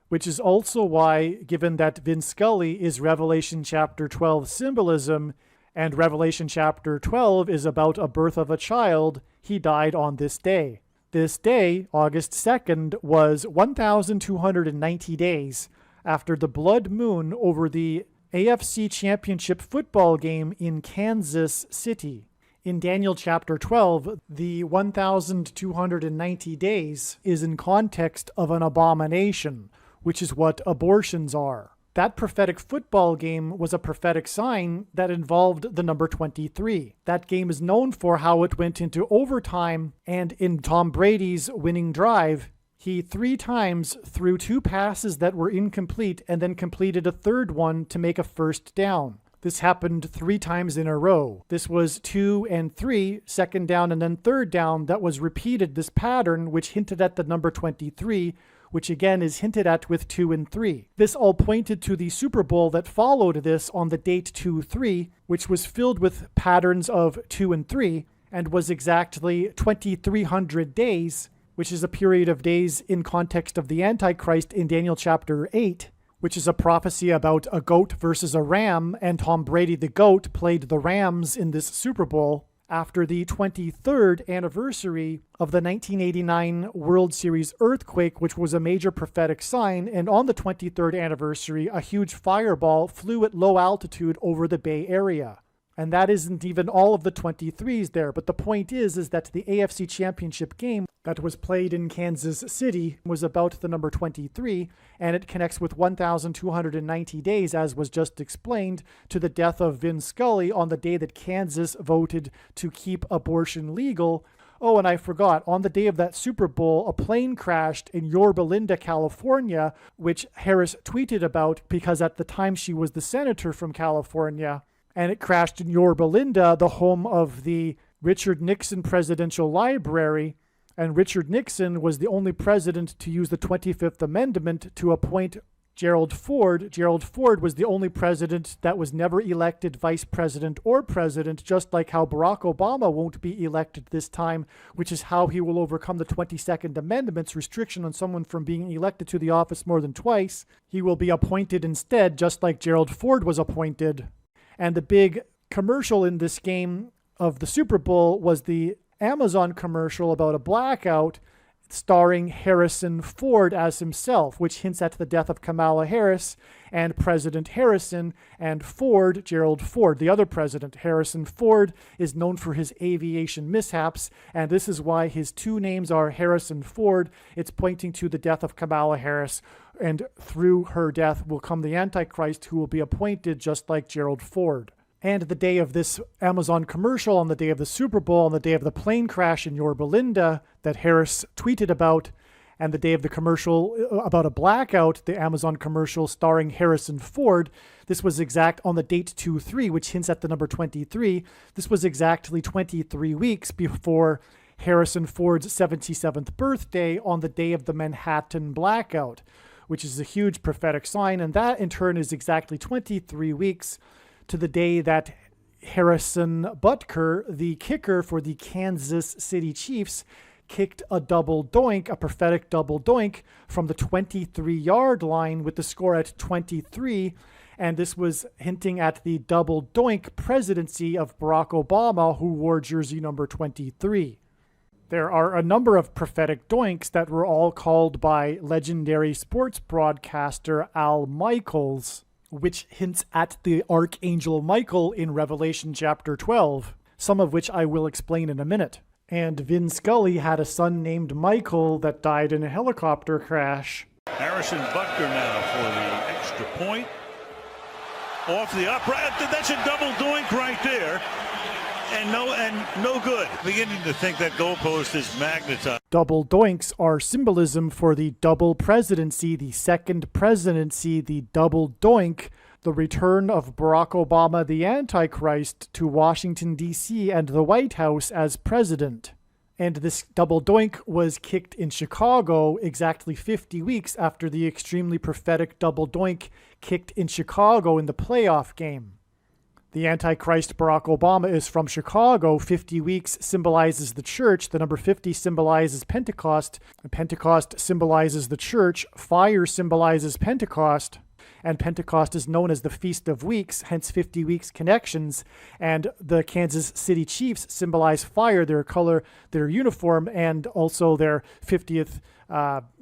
Which is also why, given that Vin Scully is Revelation chapter 12 symbolism, and Revelation chapter 12 is about a birth of a child, he died on this day. This day, August 2nd, was 1,290 days after the blood moon over the AFC Championship football game in Kansas City. In Daniel chapter 12, the 1,290 days is in context of an abomination, which is what abortions are. That prophetic football game was a prophetic sign that involved the number 23. That game is known for how it went into overtime, and in Tom Brady's winning drive, he 3 times threw 2 passes that were incomplete and then completed a third one to make a first down. This happened 3 times in a row. This was 2 and 3, second down and then third down, that was repeated, this pattern, which hinted at the number 23, which again is hinted at with 2 and 3. This all pointed to the Super Bowl that followed this on the date 2-3, which was filled with patterns of 2 and 3, and was exactly 2,300 days, which is a period of days in context of the Antichrist in Daniel chapter 8, which is a prophecy about a goat versus a ram, and Tom Brady the goat played the Rams in this Super Bowl after the 23rd anniversary of the 1989 World Series earthquake, which was a major prophetic sign. And on the 23rd anniversary, a huge fireball flew at low altitude over the Bay Area. And that isn't even all of the 23s there. But the point is that the AFC Championship game that was played in Kansas City was about the number 23, and it connects with 1,290 days, as was just explained, to the death of Vin Scully on the day that Kansas voted to keep abortion legal. Oh, and I forgot, on the day of that Super Bowl, a plane crashed in Yorba Linda, California, which Harris tweeted about because at the time she was the senator from California. And it crashed in Yorba Linda, the home of the Richard Nixon Presidential Library. And Richard Nixon was the only president to use the 25th Amendment to appoint Gerald Ford. Gerald Ford was the only president that was never elected vice president or president, just like how Barack Obama won't be elected this time, which is how he will overcome the 22nd Amendment's restriction on someone from being elected to the office more than twice. He will be appointed instead, just like Gerald Ford was appointed. And the big commercial in this game of the Super Bowl was the Amazon commercial about a blackout starring Harrison Ford as himself, which hints at the death of Kamala Harris and President Harrison, and Ford, Gerald Ford, the other president. Harrison Ford is known for his aviation mishaps, and this is why his 2 names are Harrison Ford. It's pointing to the death of Kamala Harris, and through her death will come the Antichrist, who will be appointed just like Gerald Ford. And the day of this Amazon commercial, on the day of the Super Bowl, on the day of the plane crash in Yorba Linda that Harris tweeted about, and the day of the commercial about a blackout, the Amazon commercial starring Harrison Ford, this was exact on the date 2-3, which hints at the number 23. This was exactly 23 weeks before Harrison Ford's 77th birthday on the day of the Manhattan blackout, which is a huge prophetic sign. And that in turn is exactly 23 weeks to the day that Harrison Butker, the kicker for the Kansas City Chiefs, kicked a double doink, a prophetic double doink, from the 23-yard line with the score at 23. And this was hinting at the double doink presidency of Barack Obama, who wore jersey number 23. There are a number of prophetic doinks that were all called by legendary sports broadcaster Al Michaels, which hints at the Archangel Michael in Revelation chapter 12, some of which I will explain in a minute. And Vin Scully had a son named Michael that died in a helicopter crash. Harrison Butker now for the extra point. Off the upright. That's a double doink right there. And no good. Beginning to think that goalpost is magnetized. Double doinks are symbolism for the double presidency, the second presidency, the double doink, the return of Barack Obama, the Antichrist, to Washington, D.C. and the White House as president. And this double doink was kicked in Chicago exactly 50 weeks after the extremely prophetic double doink kicked in Chicago in the playoff game. The Antichrist, Barack Obama, is from Chicago. 50 weeks symbolizes the church. The number 50 symbolizes Pentecost. Pentecost symbolizes the church. Fire symbolizes Pentecost. And Pentecost is known as the Feast of Weeks, hence 50 weeks connections. And the Kansas City Chiefs symbolize fire, their color, their uniform, and also their 50th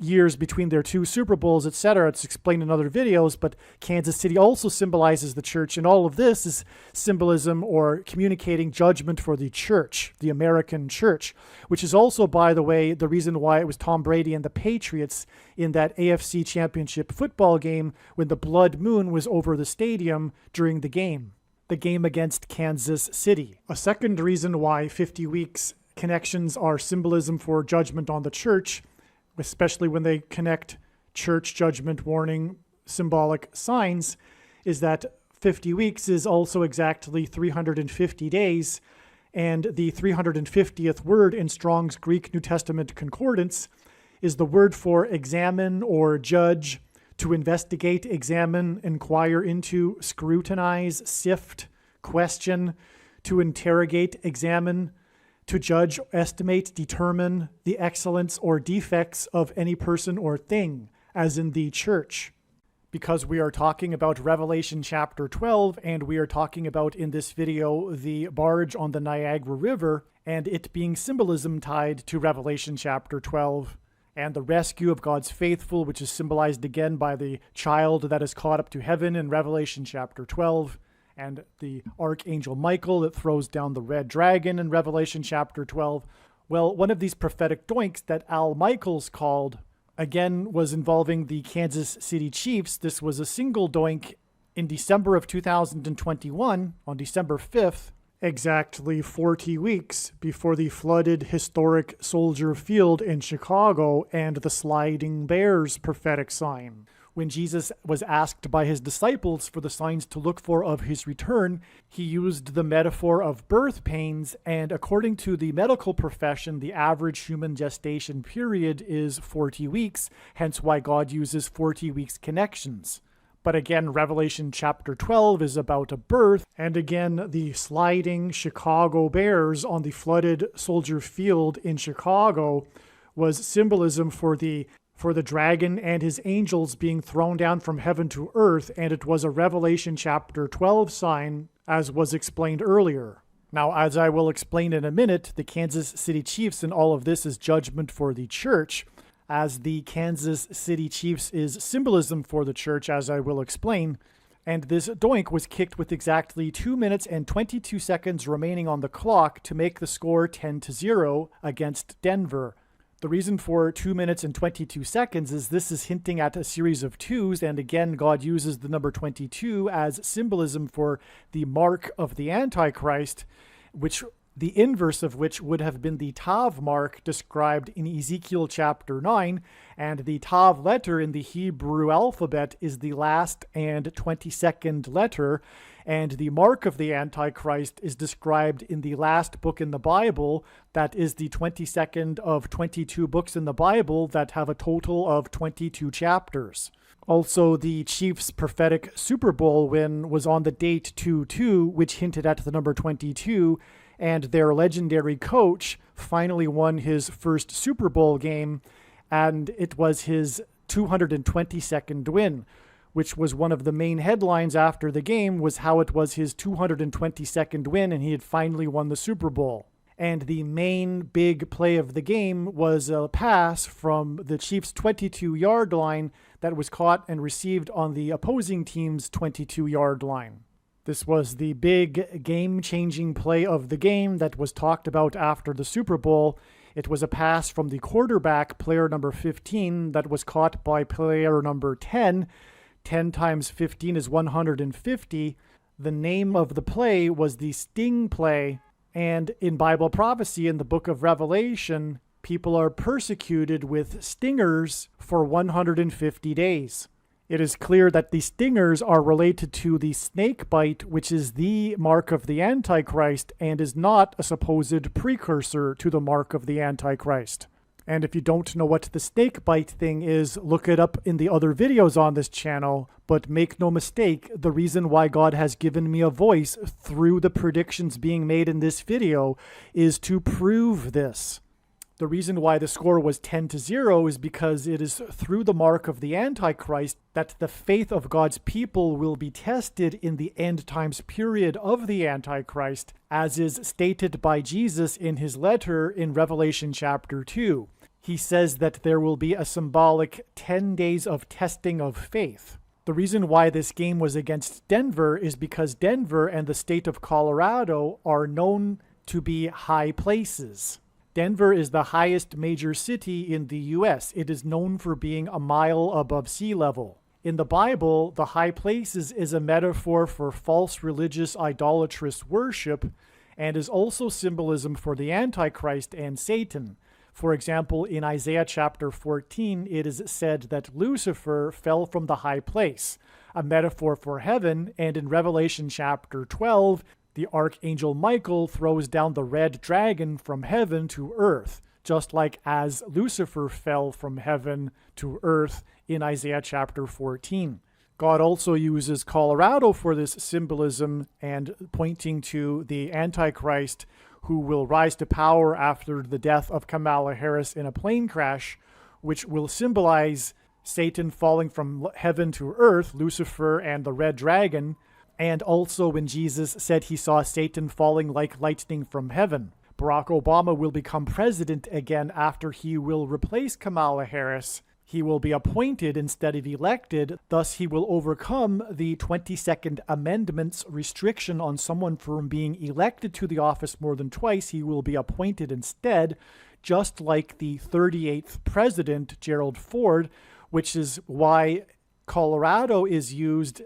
years between their 2 Super Bowls, etc. It's explained in other videos, but Kansas City also symbolizes the church, and all of this is symbolism or communicating judgment for the church, the American church, which is also, by the way, the reason why it was Tom Brady and the Patriots in that AFC Championship football game when the blood moon was over the stadium during the game against Kansas City. A second reason why 50 weeks connections are symbolism for judgment on the church, especially when they connect church judgment warning symbolic signs, is that 50 weeks is also exactly 350 days, and the 350th word in Strong's Greek New Testament Concordance is the word for examine or judge, to investigate, examine, inquire into, scrutinize, sift, question, to interrogate, examine, to judge, estimate, determine the excellence or defects of any person or thing, as in the church. Because we are talking about Revelation chapter 12, and we are talking about in this video the barge on the Niagara River, and it being symbolism tied to Revelation chapter 12, and the rescue of God's faithful, which is symbolized again by the child that is caught up to heaven in Revelation chapter 12, and the Archangel Michael that throws down the red dragon in Revelation chapter 12. Well, one of these prophetic doinks that Al Michaels called, again, was involving the Kansas City Chiefs. This was a single doink in December of 2021, on December 5th, exactly 40 weeks before the flooded historic Soldier Field in Chicago and the Sliding Bears prophetic sign. When Jesus was asked by his disciples for the signs to look for of his return, he used the metaphor of birth pains, and according to the medical profession, the average human gestation period is 40 weeks, hence why God uses 40 weeks connections. But again, Revelation chapter 12 is about a birth, and again, the sliding Chicago Bears on the flooded Soldier Field in Chicago was symbolism for the dragon and his angels being thrown down from heaven to earth, and it was a Revelation chapter 12 sign, as was explained earlier. Now, as I will explain in a minute, the Kansas City Chiefs and all of this is judgment for the church, as the Kansas City Chiefs is symbolism for the church, as I will explain. And this doink was kicked with exactly 2 minutes and 22 seconds remaining on the clock to make the score 10-0 against Denver. The reason for 2 minutes and 22 seconds is this is hinting at a series of twos, and again, God uses the number 22 as symbolism for the mark of the Antichrist, which the inverse of which would have been the Tav mark described in Ezekiel chapter 9, and the Tav letter in the Hebrew alphabet is the last and 22nd letter, and the mark of the Antichrist is described in the last book in the Bible, that is the 22nd of 22 books in the Bible that have a total of 22 chapters. Also, the Chiefs' prophetic Super Bowl win was on the date 2-2, which hinted at the number 22, and their legendary coach finally won his first Super Bowl game, and it was his 222nd win, which was one of the main headlines after the game, was how it was his 222nd win and he had finally won the Super Bowl. And the main big play of the game was a pass from the Chiefs' 22-yard line that was caught and received on the opposing team's 22-yard line. This was the big game-changing play of the game that was talked about after the Super Bowl. It was a pass from the quarterback, player number 15, that was caught by player number 10. 10 times 15 is 150. The name of the play was the sting play. And in Bible prophecy, in the book of Revelation, people are persecuted with stingers for 150 days. It is clear that the stingers are related to the snake bite, which is the mark of the Antichrist and is not a supposed precursor to the mark of the Antichrist. And if you don't know what the snake bite thing is, look it up in the other videos on this channel. But make no mistake, the reason why God has given me a voice through the predictions being made in this video is to prove this. The reason why the score was 10-0 is because it is through the mark of the Antichrist that the faith of God's people will be tested in the end times period of the Antichrist, as is stated by Jesus in his letter in Revelation chapter 2. he says that there will be a symbolic 10 days of testing of faith. The reason why this game was against Denver is because Denver and the state of Colorado are known to be high places. Denver is the highest major city in the U.S. It is known for being a mile above sea level. In the Bible, the high places is a metaphor for false religious idolatrous worship and is also symbolism for the Antichrist and Satan. For example, in Isaiah chapter 14, it is said that Lucifer fell from the high place, a metaphor for heaven, and in Revelation chapter 12, the archangel Michael throws down the red dragon from heaven to earth, just like as Lucifer fell from heaven to earth in Isaiah chapter 14. God also uses Colorado for this symbolism and pointing to the Antichrist who will rise to power after the death of Kamala Harris in a plane crash, which will symbolize Satan falling from heaven to earth, Lucifer and the red dragon, and also when Jesus said he saw Satan falling like lightning from heaven. Barack Obama will become president again after he will replace Kamala Harris. He will be appointed instead of elected, thus he will overcome the 22nd Amendment's restriction on someone from being elected to the office more than twice. He will be appointed instead, just like the 38th president, Gerald Ford, which is why Colorado is used.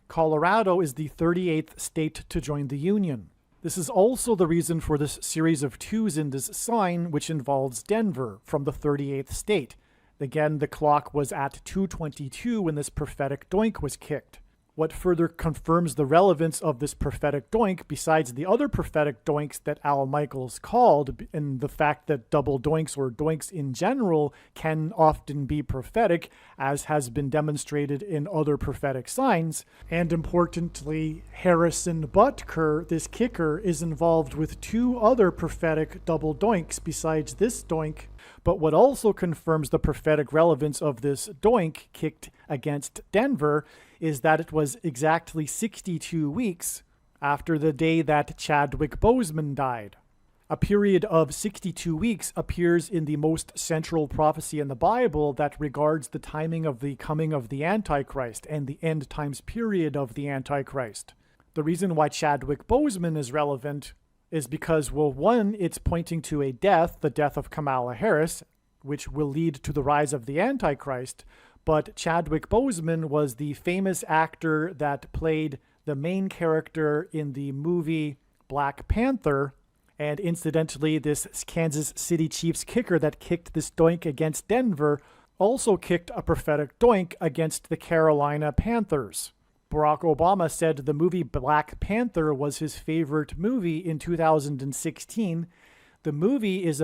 Colorado is the 38th state to join the Union. This is also the reason for this series of twos in this sign, which involves Denver from the 38th state. Again, the clock was at 2:22 when this prophetic doink was kicked. What further confirms the relevance of this prophetic doink, besides the other prophetic doinks that Al Michaels called, and the fact that double doinks or doinks in general can often be prophetic, as has been demonstrated in other prophetic signs, and importantly, Harrison Butker, this kicker, is involved with two other prophetic double doinks besides this doink. But what also confirms the prophetic relevance of this doink kicked against Denver is that it was exactly 62 weeks after the day that Chadwick Boseman died. A period of 62 weeks appears in the most central prophecy in the Bible that regards the timing of the coming of the Antichrist and the end times period of the Antichrist. The reason why Chadwick Boseman is relevant is because, well, one, it's pointing to a death, the death of Kamala Harris, which will lead to the rise of the Antichrist. But Chadwick Boseman was the famous actor that played the main character in the movie Black Panther. And incidentally, this Kansas City Chiefs kicker that kicked this doink against Denver also kicked a prophetic doink against the Carolina Panthers. Barack Obama said the movie Black Panther was his favorite movie in 2016. The movie is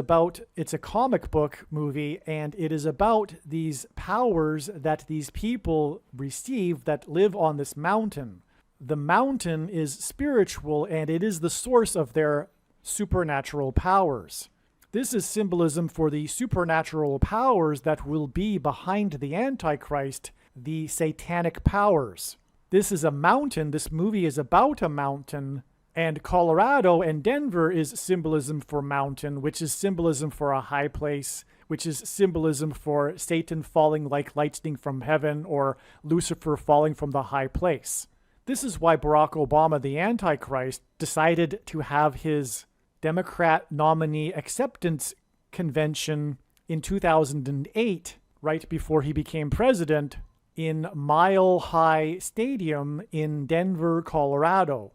it's a comic book movie, and it is about these powers that these people receive that live on this mountain. The mountain is spiritual, and it is the source of their supernatural powers. This is symbolism for the supernatural powers that will be behind the Antichrist, the satanic powers. This is a mountain. This movie is about a mountain. And Colorado and Denver is symbolism for mountain, which is symbolism for a high place, which is symbolism for Satan falling like lightning from heaven or Lucifer falling from the high place. This is why Barack Obama, the Antichrist, decided to have his Democrat nominee acceptance convention in 2008, right before he became president, in Mile High Stadium in Denver, Colorado.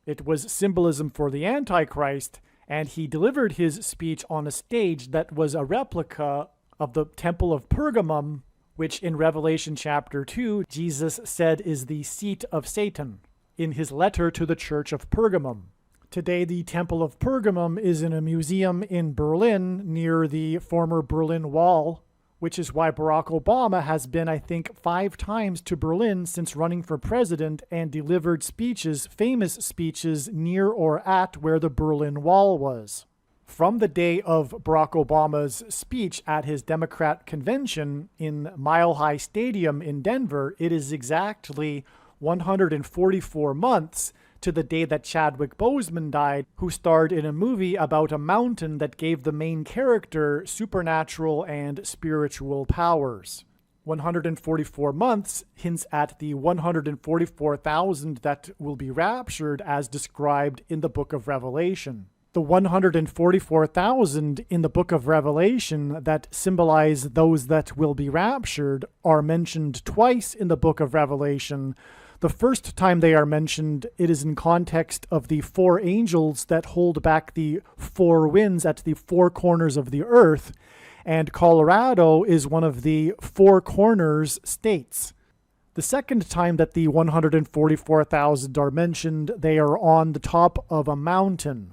It was symbolism for the Antichrist, and he delivered his speech on a stage that was a replica of the Temple of Pergamum, which in Revelation chapter 2, Jesus said is the seat of Satan, in his letter to the Church of Pergamum. Today, the Temple of Pergamum is in a museum in Berlin near the former Berlin Wall, which is why Barack Obama has been, I think, 5 times to Berlin since running for president and delivered speeches, famous speeches, near or at where the Berlin Wall was. From the day of Barack Obama's speech at his Democrat convention in Mile High Stadium in Denver, it is exactly 144 months to the day that Chadwick Boseman died, who starred in a movie about a mountain that gave the main character supernatural and spiritual powers. 144 months hints at the 144,000 that will be raptured as described in the book of Revelation. The 144,000 in the book of Revelation that symbolize those that will be raptured are mentioned twice in the book of Revelation. The first time they are mentioned, it is in context of the 4 angels that hold back the 4 winds at the 4 corners of the earth, and Colorado is one of the 4 corners states. The second time that the 144,000 are mentioned, they are on the top of a mountain.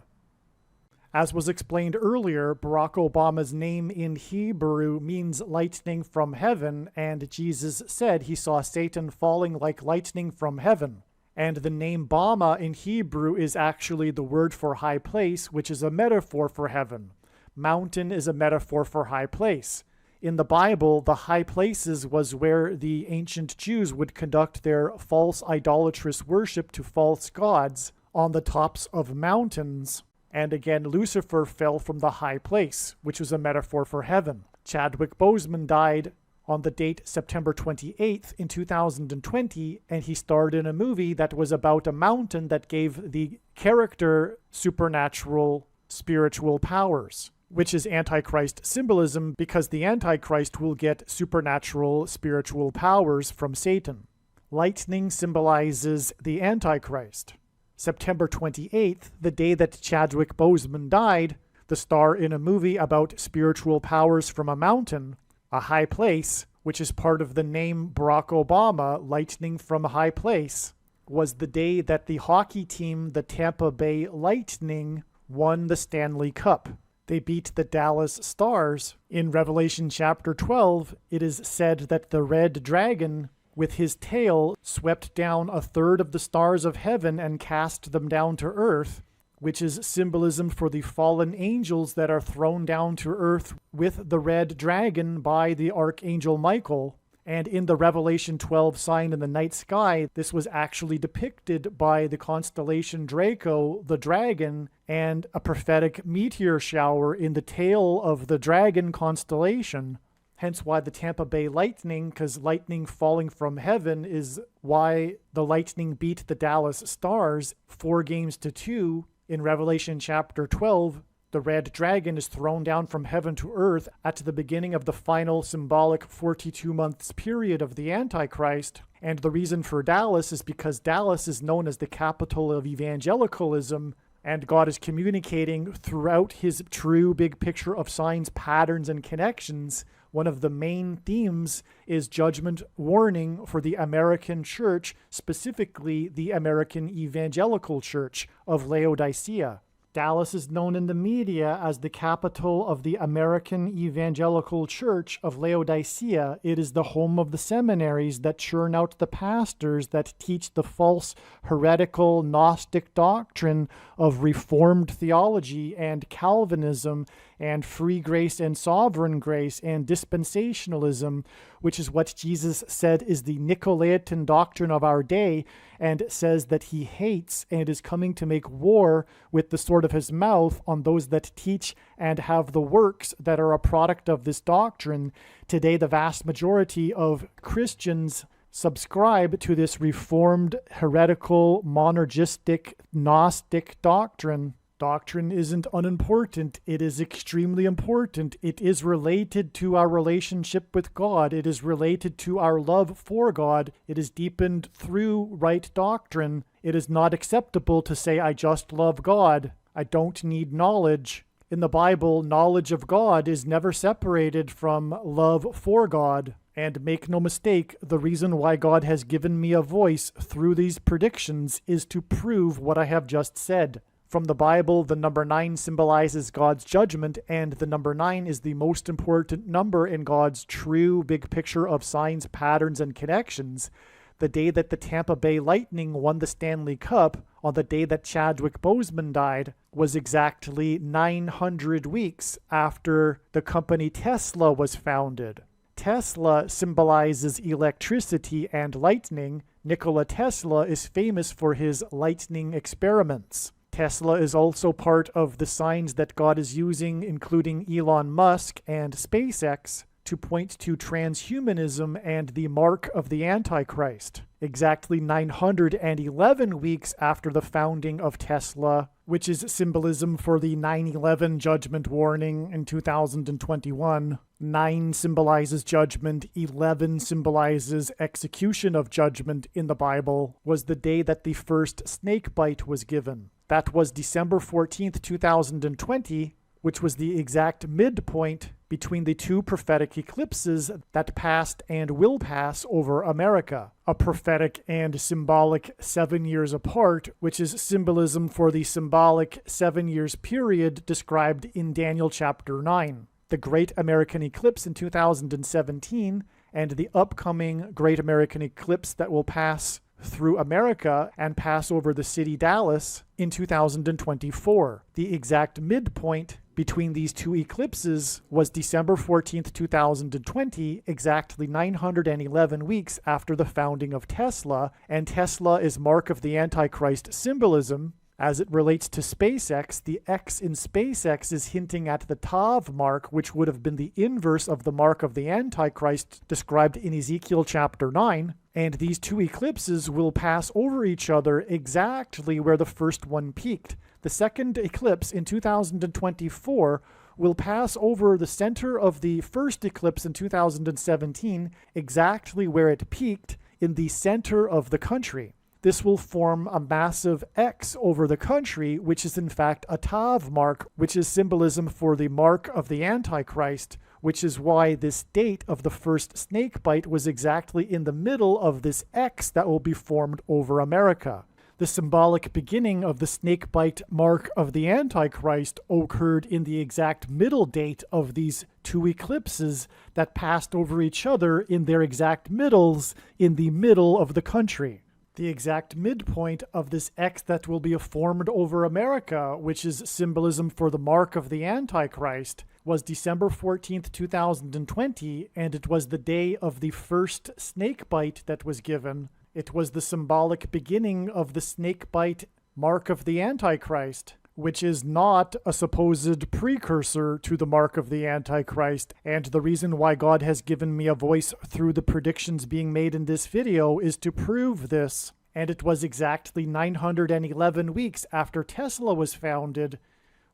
As was explained earlier, Barack Obama's name in Hebrew means lightning from heaven, and Jesus said he saw Satan falling like lightning from heaven. And the name Bama in Hebrew is actually the word for high place, which is a metaphor for heaven. Mountain is a metaphor for high place. In the Bible, the high places was where the ancient Jews would conduct their false idolatrous worship to false gods on the tops of mountains. And again, Lucifer fell from the high place, which was a metaphor for heaven. Chadwick Boseman died on the date September 28th in 2020, and he starred in a movie that was about a mountain that gave the character supernatural spiritual powers, which is Antichrist symbolism because the Antichrist will get supernatural spiritual powers from Satan. Lightning symbolizes the Antichrist. September 28th, the day that Chadwick Boseman died, the star in a movie about spiritual powers from a mountain, a high place, which is part of the name Barack Obama, lightning from a high place, was the day that the hockey team, the Tampa Bay Lightning, won the Stanley Cup. They beat the Dallas Stars. In Revelation chapter 12, it is said that the red dragon with his tail swept down a third of the stars of heaven and cast them down to earth, which is symbolism for the fallen angels that are thrown down to earth with the red dragon by the archangel Michael. And in the Revelation 12 sign in the night sky, this was actually depicted by the constellation Draco, the dragon, and a prophetic meteor shower in the tail of the dragon constellation. Hence why the Tampa Bay Lightning, because lightning falling from heaven is why the Lightning beat the Dallas Stars 4-2. In Revelation chapter 12, the red dragon is thrown down from heaven to earth at the beginning of the final symbolic 42 months period of the Antichrist. And the reason for Dallas is because Dallas is known as the capital of evangelicalism, and God is communicating throughout his true big picture of signs, patterns, and connections. One of the main themes is judgment warning for the American church, specifically the American Evangelical Church of Laodicea. Dallas is known in the media as the capital of the American Evangelical Church of Laodicea. It is the home of the seminaries that churn out the pastors that teach the false, heretical, Gnostic doctrine of Reformed theology and Calvinism and free grace and sovereign grace and dispensationalism, which is what Jesus said is the Nicolaitan doctrine of our day, and says that he hates and is coming to make war with the sword of his mouth on those that teach and have the works that are a product of this doctrine. Today, the vast majority of Christians subscribe to this reformed, heretical, monergistic, Gnostic doctrine. Doctrine isn't unimportant. It is extremely important. It is related to our relationship with God. It is related to our love for God. It is deepened through right doctrine. It is not acceptable to say, I just love God. I don't need knowledge. In the Bible, knowledge of God is never separated from love for God. And make no mistake, the reason why God has given me a voice through these predictions is to prove what I have just said. From the Bible, the number 9 symbolizes God's judgment, and the number 9 is the most important number in God's true big picture of signs, patterns, and connections. The day that the Tampa Bay Lightning won the Stanley Cup, on the day that Chadwick Boseman died, was exactly 900 weeks after the company Tesla was founded. Tesla symbolizes electricity and lightning. Nikola Tesla is famous for his lightning experiments. Tesla is also part of the signs that God is using, including Elon Musk and SpaceX, to point to transhumanism and the mark of the Antichrist. Exactly 911 weeks after the founding of Tesla, which is symbolism for the 9/11 judgment warning in 2021. 9 symbolizes judgment, 11 symbolizes execution of judgment in the Bible, was the day that the first snake bite was given. That was December 14th, 2020, which was the exact midpoint between the 2 prophetic eclipses that passed and will pass over America. A prophetic and symbolic 7 years apart, which is symbolism for the symbolic 7 years period described in Daniel chapter 9. The Great American Eclipse in 2017 and the upcoming Great American Eclipse that will pass through America and pass over the city Dallas in 2024. The exact midpoint between these 2 eclipses was December 14th, 2020, exactly 911 weeks after the founding of Tesla, and Tesla is mark of the Antichrist symbolism. As it relates to SpaceX, the X in SpaceX is hinting at the Tav mark, which would have been the inverse of the mark of the Antichrist described in Ezekiel chapter 9. And these 2 eclipses will pass over each other exactly where the first one peaked. The second eclipse in 2024 will pass over the center of the first eclipse in 2017, exactly where it peaked in the center of the country. This will form a massive X over the country, which is in fact a Tav mark, which is symbolism for the mark of the Antichrist, which is why this date of the first snake bite was exactly in the middle of this X that will be formed over America. The symbolic beginning of the snake bite mark of the Antichrist occurred in the exact middle date of these 2 eclipses that passed over each other in their exact middles in the middle of the country. The exact midpoint of this X that will be formed over America, which is symbolism for the mark of the Antichrist, was December 14th, 2020, and it was the day of the first snake bite that was given. It was the symbolic beginning of the snake bite mark of the Antichrist, which is not a supposed precursor to the mark of the Antichrist. And the reason why God has given me a voice through the predictions being made in this video is to prove this. And it was exactly 911 weeks after Tesla was founded,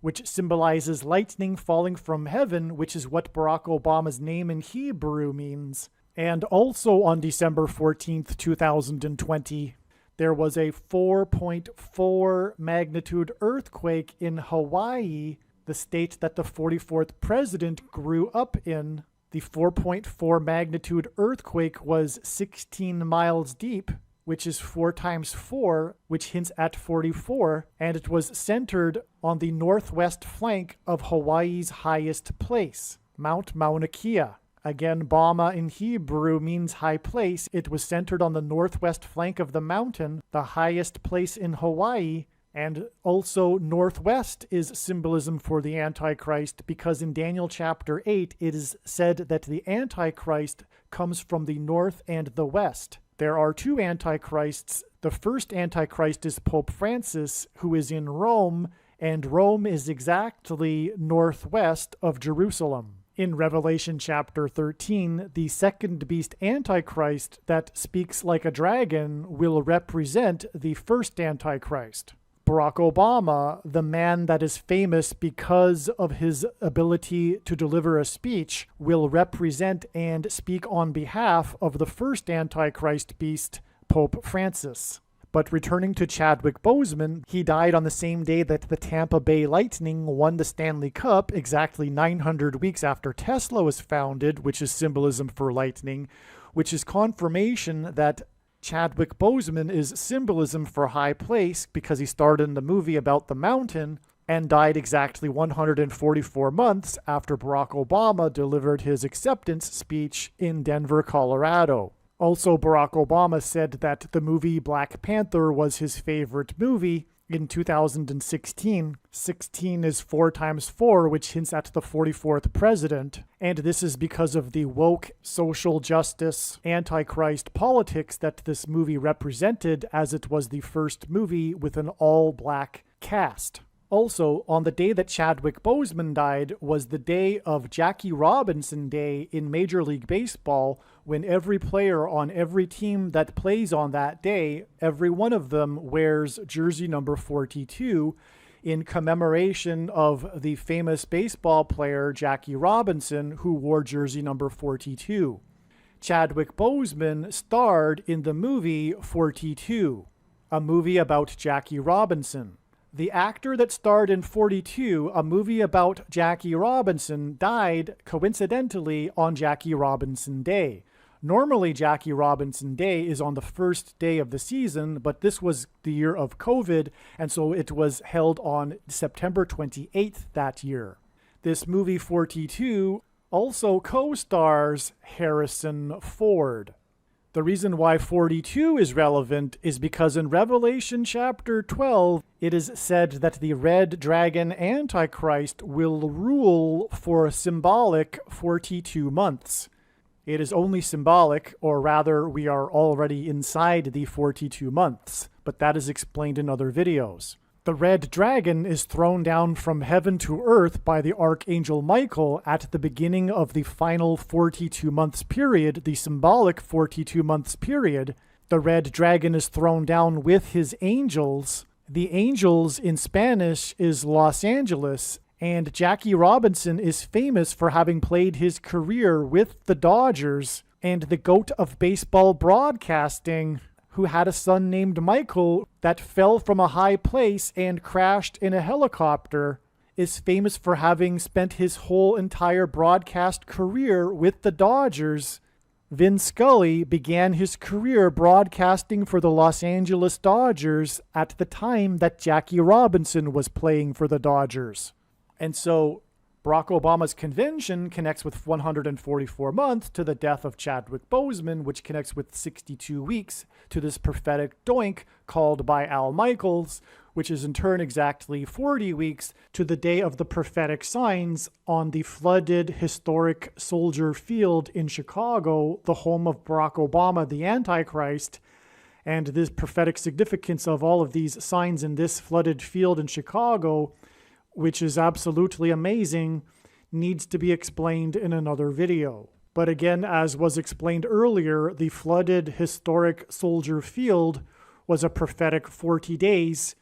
which symbolizes lightning falling from heaven, which is what Barack Obama's name in Hebrew means. And also on December 14th, 2020, there was a 4.4 magnitude earthquake in Hawaii, the state that the 44th president grew up in. The 4.4 magnitude earthquake was 16 miles deep, which is 4 times 4, which hints at 44, and it was centered on the northwest flank of Hawaii's highest place, Mount Mauna Kea. Again, Bama in Hebrew means high place. It was centered on the northwest flank of the mountain, the highest place in Hawaii, and also northwest is symbolism for the Antichrist, because in Daniel chapter 8 it is said that the Antichrist comes from the north and the west. There are 2 Antichrists. The first Antichrist is Pope Francis, who is in Rome, and Rome is exactly northwest of Jerusalem. In Revelation chapter 13, the second beast Antichrist that speaks like a dragon will represent the first Antichrist. Barack Obama, the man that is famous because of his ability to deliver a speech, will represent and speak on behalf of the first Antichrist beast, Pope Francis. But returning to Chadwick Boseman, he died on the same day that the Tampa Bay Lightning won the Stanley Cup, exactly 900 weeks after Tesla was founded, which is symbolism for lightning, which is confirmation that Chadwick Boseman is symbolism for high place because he starred in the movie about the mountain and died exactly 144 months after Barack Obama delivered his acceptance speech in Denver, Colorado. Also, Barack Obama said that the movie Black Panther was his favorite movie, in 2016. 16 is 4 times 4, which hints at the 44th president. And this is because of the woke, social justice, antichrist politics that this movie represented, as it was the first movie with an all-black cast. Also, on the day that Chadwick Boseman died was the day of Jackie Robinson Day in Major League Baseball, when every player on every team that plays on that day, every one of them wears jersey number 42 in commemoration of the famous baseball player Jackie Robinson, who wore jersey number 42. Chadwick Boseman starred in the movie 42, a movie about Jackie Robinson. The actor that starred in 42, a movie about Jackie Robinson, died coincidentally on Jackie Robinson Day. Normally, Jackie Robinson Day is on the first day of the season, but this was the year of COVID, and so it was held on September 28th that year. This movie 42 also co-stars Harrison Ford. The reason why 42 is relevant is because in Revelation chapter 12, it is said that the red dragon Antichrist will rule for a symbolic 42 months. It is only symbolic, or rather, we are already inside the 42 months, but that is explained in other videos. The red dragon is thrown down from heaven to earth by the archangel Michael at the beginning of the final 42 months period, the symbolic 42 months period. The red dragon is thrown down with his angels. The angels in Spanish is Los Angeles, and Jackie Robinson is famous for having played his career with the Dodgers, and the GOAT of baseball broadcasting, who had a son named Michael that fell from a high place and crashed in a helicopter, is famous for having spent his whole entire broadcast career with the Dodgers. Vin Scully began his career broadcasting for the Los Angeles Dodgers at the time that Jackie Robinson was playing for the Dodgers. And so Barack Obama's convention connects with 144 months to the death of Chadwick Boseman, which connects with 62 weeks to this prophetic doink called by Al Michaels, which is in turn exactly 40 weeks to the day of the prophetic signs on the flooded historic Soldier Field in Chicago, the home of Barack Obama, the Antichrist. And this prophetic significance of all of these signs in this flooded field in Chicago, which is absolutely amazing, needs to be explained in another video. But again, as was explained earlier, the flooded historic Soldier Field was a prophetic 40 days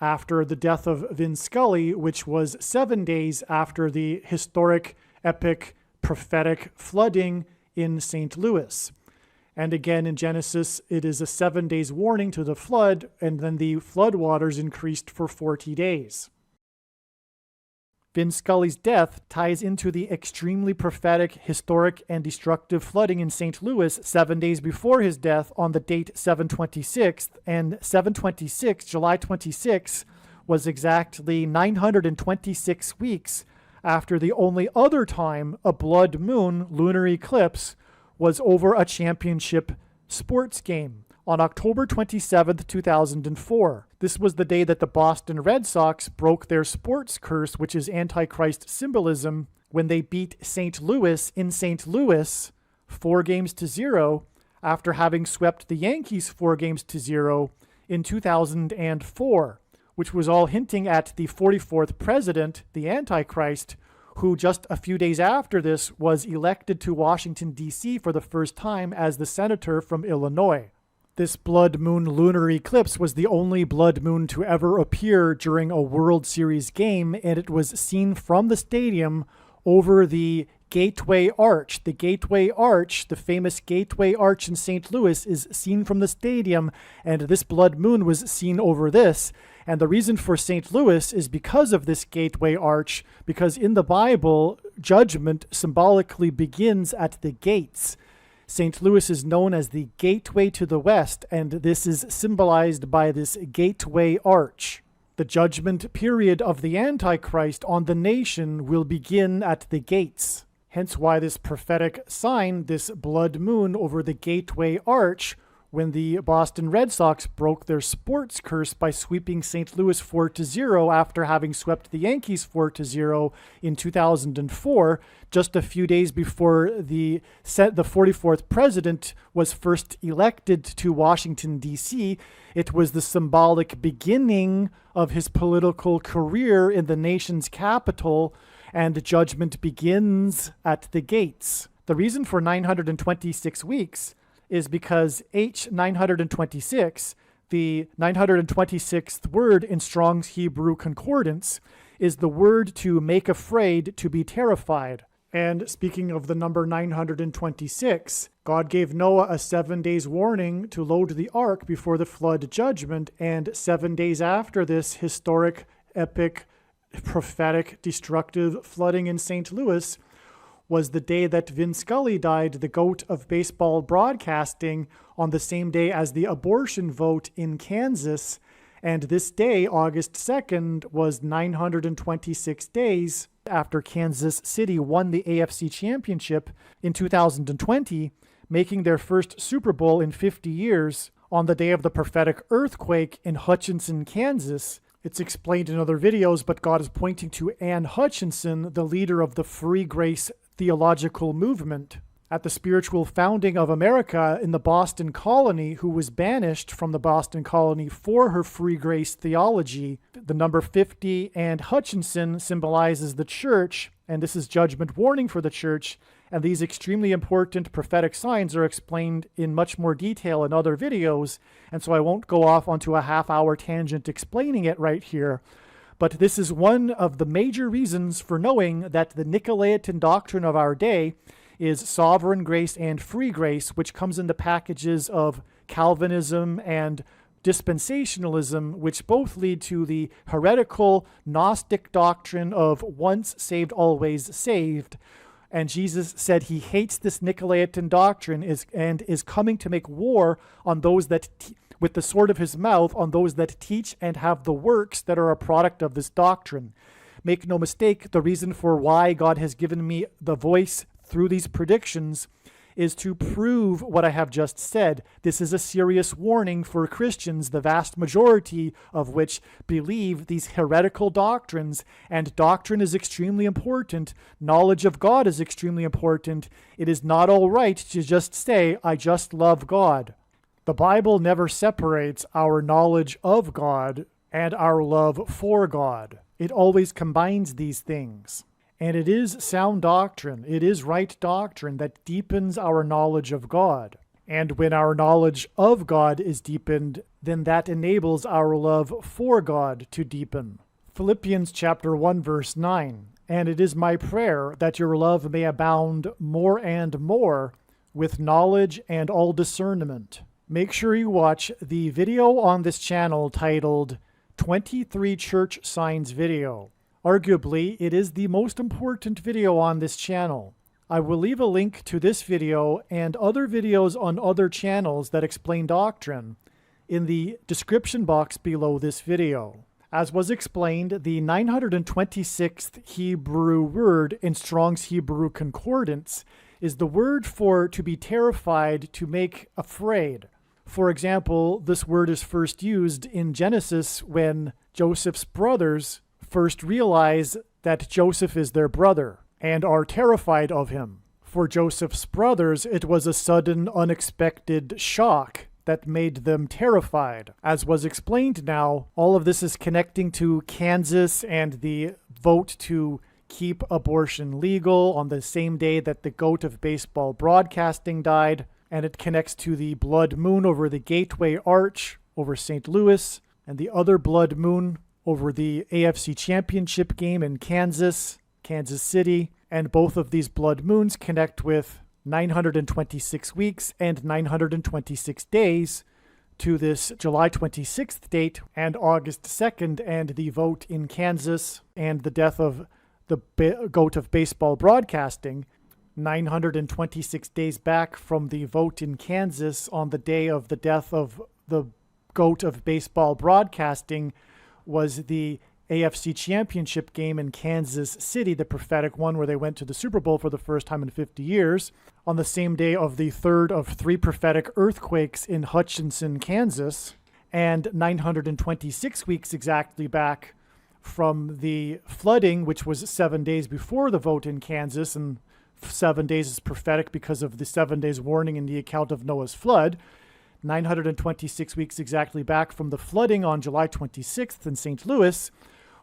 after the death of Vin Scully, which was 7 days after the historic, epic, prophetic flooding in St. Louis. And again, in Genesis, it is a 7 days warning to the flood, and then the flood waters increased for 40 days. Vin Scully's death ties into the extremely prophetic, historic, and destructive flooding in St. Louis 7 days before his death on the date 7/26, and 7/26, July 26, was exactly 926 weeks after the only other time a blood moon lunar eclipse was over a championship sports game. On October 27, 2004. This was the day that the Boston Red Sox broke their sports curse, which is Antichrist symbolism, when they beat St. Louis in St. Louis 4-0 after having swept the Yankees 4-0 in 2004, which was all hinting at the 44th president, the Antichrist, who just a few days after this was elected to Washington, D.C. for the first time as the senator from Illinois. This blood moon lunar eclipse was the only blood moon to ever appear during a World Series game, and it was seen from the stadium over the Gateway Arch. The Gateway Arch, the famous Gateway Arch in St. Louis, is seen from the stadium, and this blood moon was seen over this. And the reason for St. Louis is because of this Gateway Arch, because in the Bible, judgment symbolically begins at the gates. St. Louis is known as the gateway to the west, and this is symbolized by this gateway arch. The judgment period of the Antichrist on the nation will begin at the gates. Hence why this prophetic sign, this blood moon over the gateway arch, when the Boston Red Sox broke their sports curse by sweeping St. Louis 4-0 after having swept the Yankees 4-0 in 2004, just a few days before the 44th president was first elected to Washington, D.C. It was the symbolic beginning of his political career in the nation's capital, and judgment begins at the gates. The reason for 926 weeks is because H926, the 926th word in Strong's Hebrew Concordance, is the word to make afraid, to be terrified. And speaking of the number 926, God gave Noah a 7 days warning to load the ark before the flood judgment, and 7 days after this historic, epic, prophetic, destructive flooding in St. Louis was the day that Vin Scully died, the GOAT of baseball broadcasting, on the same day as the abortion vote in Kansas. And this day, August 2nd, was 926 days after Kansas City won the AFC Championship in 2020, making their first Super Bowl in 50 years on the day of the prophetic earthquake in Hutchinson, Kansas. It's explained in other videos, but God is pointing to Ann Hutchinson, the leader of the Free Grace theological movement at the spiritual founding of America in the Boston colony, who was banished from the Boston colony for her free grace theology. The number 50 and Hutchinson symbolizes the church, and this is judgment warning for the church, and these extremely important prophetic signs are explained in much more detail in other videos, and so I won't go off onto a half-hour tangent explaining it right here. But this is one of the major reasons for knowing that the Nicolaitan doctrine of our day is sovereign grace and free grace, which comes in the packages of Calvinism and dispensationalism, which both lead to the heretical Gnostic doctrine of once saved, always saved. And Jesus said he hates this Nicolaitan doctrine and is coming to make war on those that with the sword of his mouth on those that teach and have the works that are a product of this doctrine. Make no mistake, the reason for why God has given me the voice through these predictions is to prove what I have just said. This is a serious warning for Christians, the vast majority of which believe these heretical doctrines, and doctrine is extremely important. Knowledge of God is extremely important. It is not all right to just say, I just love God. The Bible never separates our knowledge of God and our love for God. It always combines these things. And it is sound doctrine, it is right doctrine that deepens our knowledge of God. And when our knowledge of God is deepened, then that enables our love for God to deepen. Philippians chapter 1, verse 9. And it is my prayer that your love may abound more and more with knowledge and all discernment. Make sure you watch the video on this channel titled 23 Church Signs Video. Arguably, it is the most important video on this channel. I will leave a link to this video and other videos on other channels that explain doctrine in the description box below this video. As was explained, the 926th Hebrew word in Strong's Hebrew Concordance is the word for to be terrified, to make afraid. For example, this word is first used in Genesis when Joseph's brothers first realize that Joseph is their brother and are terrified of him. For Joseph's brothers, it was a sudden, unexpected shock that made them terrified. As was explained now, all of this is connecting to Kansas and the vote to keep abortion legal on the same day that the GOAT of baseball broadcasting died. And it connects to the blood moon over the Gateway Arch over St. Louis, and the other blood moon over the AFC Championship game in Kansas City. And both of these blood moons connect with 926 weeks and 926 days to this July 26th date and August 2nd and the vote in Kansas and the death of the GOAT of baseball broadcasting. 926 days back from the vote in Kansas on the day of the death of the GOAT of baseball broadcasting was the AFC Championship game in Kansas City, the prophetic one where they went to the Super Bowl for the first time in 50 years, on the same day of the third of 3 prophetic earthquakes in Hutchinson, Kansas, and 926 weeks exactly back from the flooding, which was 7 days before the vote in Kansas, and 7 days is prophetic because of the 7 days warning in the account of Noah's flood. 926 weeks exactly back from the flooding on July 26th in St. Louis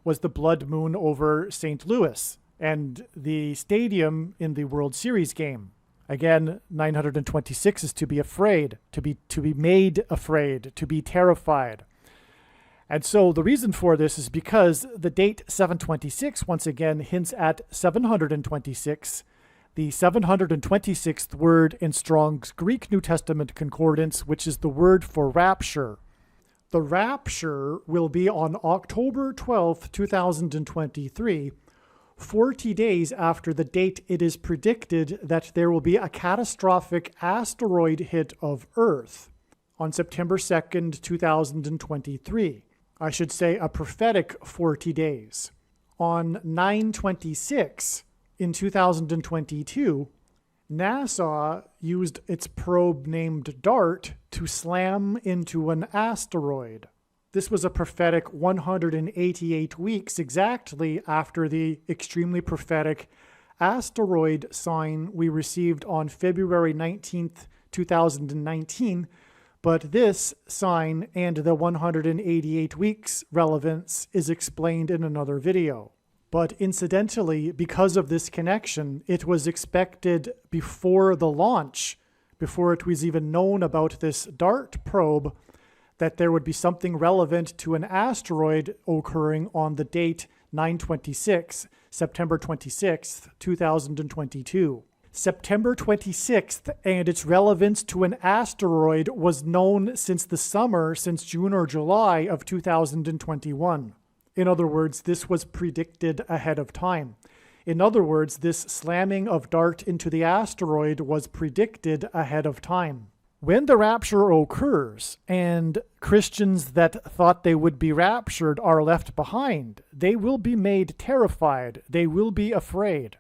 was the blood moon over St. Louis and the stadium in the World Series game. Again, 926 is to be afraid, to be made afraid, to be terrified. And so the reason for this is because the date 726 once again hints at 726, the 726th word in Strong's Greek New Testament Concordance, which is the word for rapture. The rapture will be on October 12th, 2023, 40 days after the date it is predicted that there will be a catastrophic asteroid hit of Earth on September 2nd, 2023. I should say a prophetic 40 days. On 9/26 in 2022, NASA used its probe named DART to slam into an asteroid. This was a prophetic 188 weeks exactly after the extremely prophetic asteroid sign we received on February 19th, 2019, but this sign and the 188 weeks relevance is explained in another video. But incidentally, because of this connection, it was expected before the launch, before it was even known about this DART probe, that there would be something relevant to an asteroid occurring on the date 9/26, September 26th, 2022. September 26th and its relevance to an asteroid was known since the summer, since June or July of 2021. In other words, this was predicted ahead of time. In other words, this slamming of DART into the asteroid was predicted ahead of time. When the rapture occurs and Christians that thought they would be raptured are left behind, they will be made terrified. They will be afraid.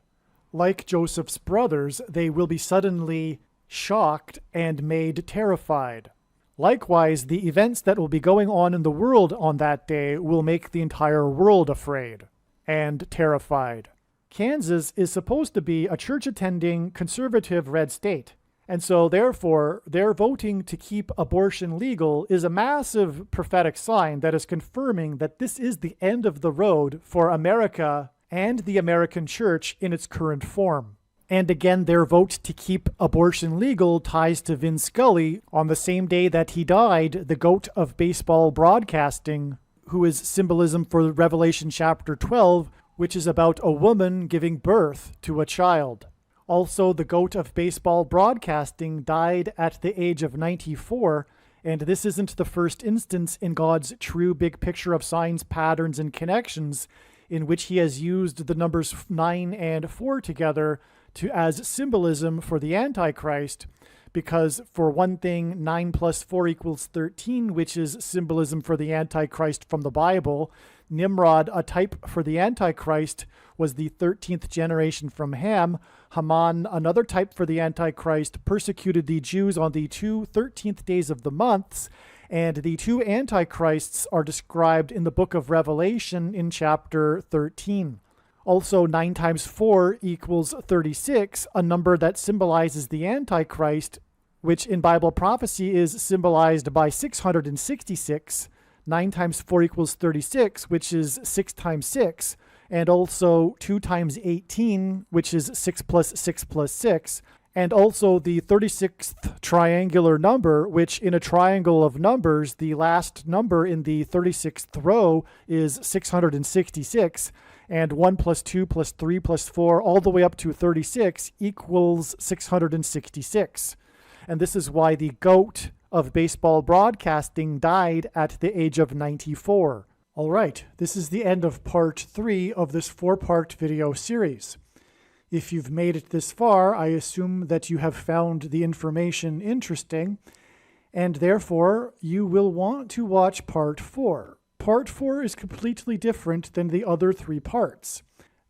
Like Joseph's brothers, they will be suddenly shocked and made terrified. Likewise, the events that will be going on in the world on that day will make the entire world afraid and terrified. Kansas is supposed to be a church-attending, conservative red state. And so, therefore, their voting to keep abortion legal is a massive prophetic sign that is confirming that this is the end of the road for America and the American church in its current form. And again, their vote to keep abortion legal ties to Vin Scully on the same day that he died, the GOAT of baseball broadcasting, who is symbolism for Revelation chapter 12, which is about a woman giving birth to a child. Also, the GOAT of baseball broadcasting died at the age of 94, and this isn't the first instance in God's true big picture of signs, patterns, and connections in which he has used the numbers 9 and 4 together as symbolism for the Antichrist, because for one thing, 9 plus 4 equals 13, which is symbolism for the Antichrist from the Bible. Nimrod, a type for the Antichrist, was the 13th generation from Ham. Haman, another type for the Antichrist, persecuted the Jews on the 2 13th days of the months, and the 2 Antichrists are described in the book of Revelation in chapter 13. Also, 9 times 4 equals 36, a number that symbolizes the Antichrist, which in Bible prophecy is symbolized by 666. 9 times 4 equals 36, which is 6 times 6, and also 2 times 18, which is 6 plus 6 plus 6, and also the 36th triangular number, which in a triangle of numbers, the last number in the 36th row is 666, and 1 plus 2 plus 3 plus 4 all the way up to 36 equals 666. And this is why the GOAT of baseball broadcasting died at the age of 94. All right, this is the end of part 3 of this 4-part video series. If you've made it this far, I assume that you have found the information interesting, and therefore you will want to watch part 4. Part 4 is completely different than the other 3 parts.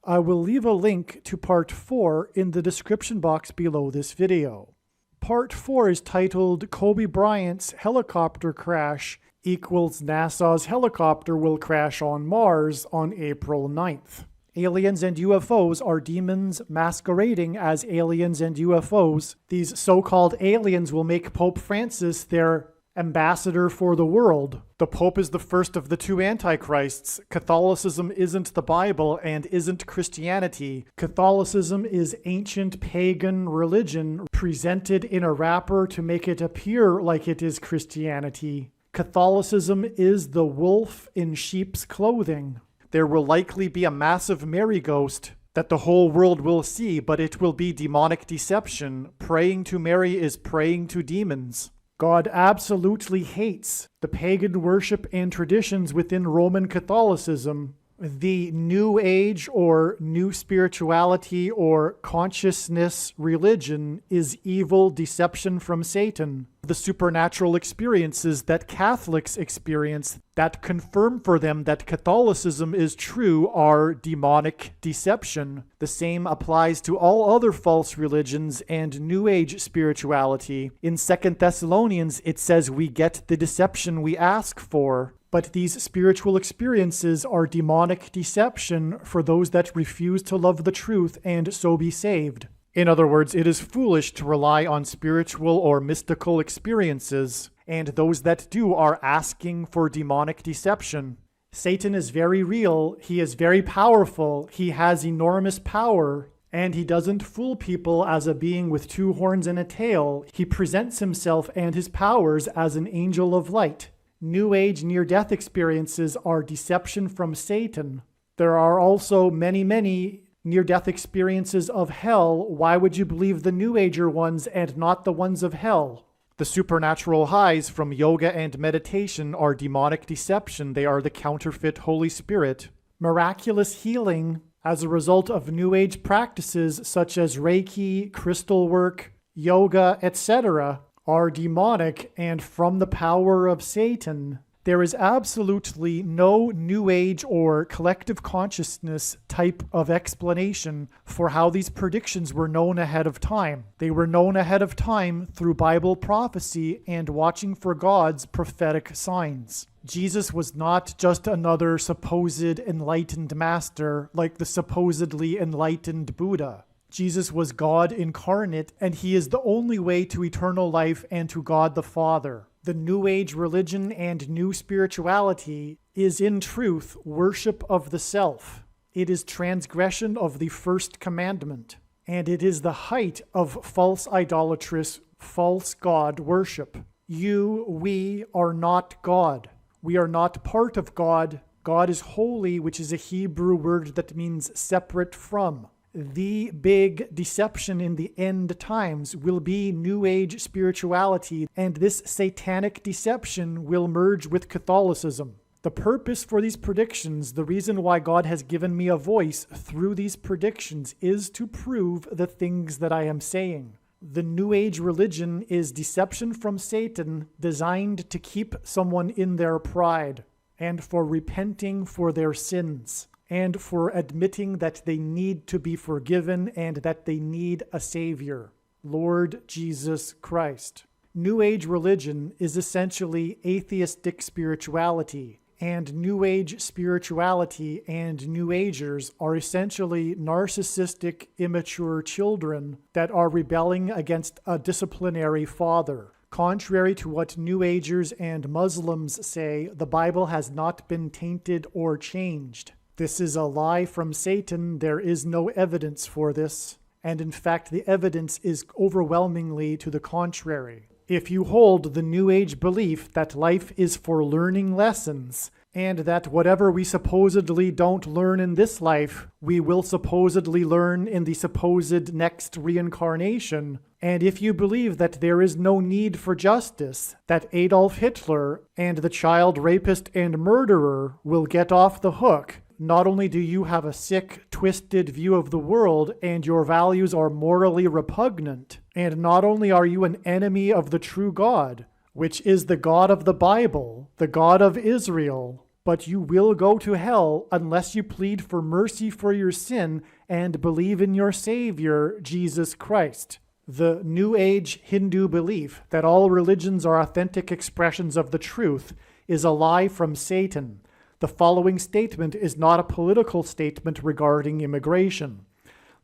I will leave a link to Part 4 in the description box below this video. Part 4 is titled Kobe Bryant's Helicopter Crash equals NASA's helicopter will crash on Mars on April 9th. Aliens and UFOs are demons masquerading as aliens and UFOs. These so-called aliens will make Pope Francis their ambassador for the world. The Pope is the first of the 2 antichrists. Catholicism isn't the Bible and isn't Christianity. Catholicism is ancient pagan religion presented in a wrapper to make it appear like it is Christianity. Catholicism is the wolf in sheep's clothing. There will likely be a massive Mary ghost that the whole world will see, but it will be demonic deception. Praying to Mary is praying to demons. God absolutely hates the pagan worship and traditions within Roman Catholicism. The New Age or New Spirituality or Consciousness religion is evil deception from Satan. The supernatural experiences that Catholics experience that confirm for them that Catholicism is true are demonic deception. The same applies to all other false religions and New Age spirituality. In 2 Thessalonians, it says we get the deception we ask for. But these spiritual experiences are demonic deception for those that refuse to love the truth and so be saved. In other words, it is foolish to rely on spiritual or mystical experiences, and those that do are asking for demonic deception. Satan is very real, he is very powerful, he has enormous power, and he doesn't fool people as a being with 2 horns and a tail. He presents himself and his powers as an angel of light. New Age near-death experiences are deception from Satan. There are also many near-death experiences of hell. Why would you believe the New Ager ones and not the ones of hell? The supernatural highs from yoga and meditation are demonic deception. They are the counterfeit Holy Spirit. Miraculous healing as a result of New Age practices such as Reiki, crystal work, yoga, etc., are demonic and from the power of Satan. There is absolutely no New Age or collective consciousness type of explanation for how these predictions were known ahead of time. They were known ahead of time through Bible prophecy and watching for God's prophetic signs. Jesus was not just another supposed enlightened master like the supposedly enlightened Buddha. Jesus was God incarnate, and he is the only way to eternal life and to God the Father. The New Age religion and new spirituality is in truth worship of the self. It is transgression of the first commandment, and it is the height of false idolatrous, false God worship. We are not God. We are not part of God. God is holy, which is a Hebrew word that means separate from. The big deception in the end times will be New Age spirituality, and this satanic deception will merge with Catholicism. The purpose for these predictions, the reason why God has given me a voice through these predictions, is to prove the things that I am saying. The New Age religion is deception from Satan designed to keep someone in their pride and for repenting for their sins, and for admitting that they need to be forgiven and that they need a Savior, Lord Jesus Christ. New Age religion is essentially atheistic spirituality, and New Age spirituality and New Agers are essentially narcissistic, immature children that are rebelling against a disciplinary father. Contrary to what New Agers and Muslims say, the Bible has not been tainted or changed. This is a lie from Satan. There is no evidence for this. And in fact, the evidence is overwhelmingly to the contrary. If you hold the New Age belief that life is for learning lessons, and that whatever we supposedly don't learn in this life, we will supposedly learn in the supposed next reincarnation, and if you believe that there is no need for justice, that Adolf Hitler and the child rapist and murderer will get off the hook, not only do you have a sick, twisted view of the world and your values are morally repugnant, and not only are you an enemy of the true God, which is the God of the Bible, the God of Israel, but you will go to hell unless you plead for mercy for your sin and believe in your Savior, Jesus Christ. The New Age Hindu belief that all religions are authentic expressions of the truth is a lie from Satan. The following statement is not a political statement regarding immigration.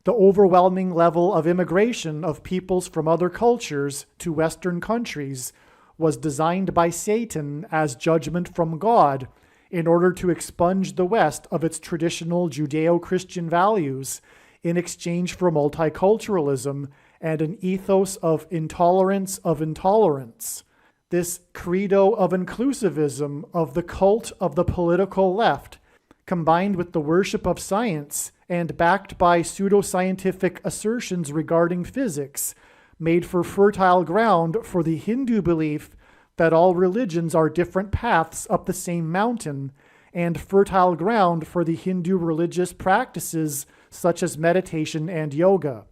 The overwhelming level of immigration of peoples from other cultures to Western countries was designed by Satan as judgment from God in order to expunge the West of its traditional Judeo-Christian values in exchange for multiculturalism and an ethos of intolerance. This credo of inclusivism of the cult of the political left, combined with the worship of science and backed by pseudoscientific assertions regarding physics, made for fertile ground for the Hindu belief that all religions are different paths up the same mountain, and fertile ground for the Hindu religious practices such as meditation and yoga.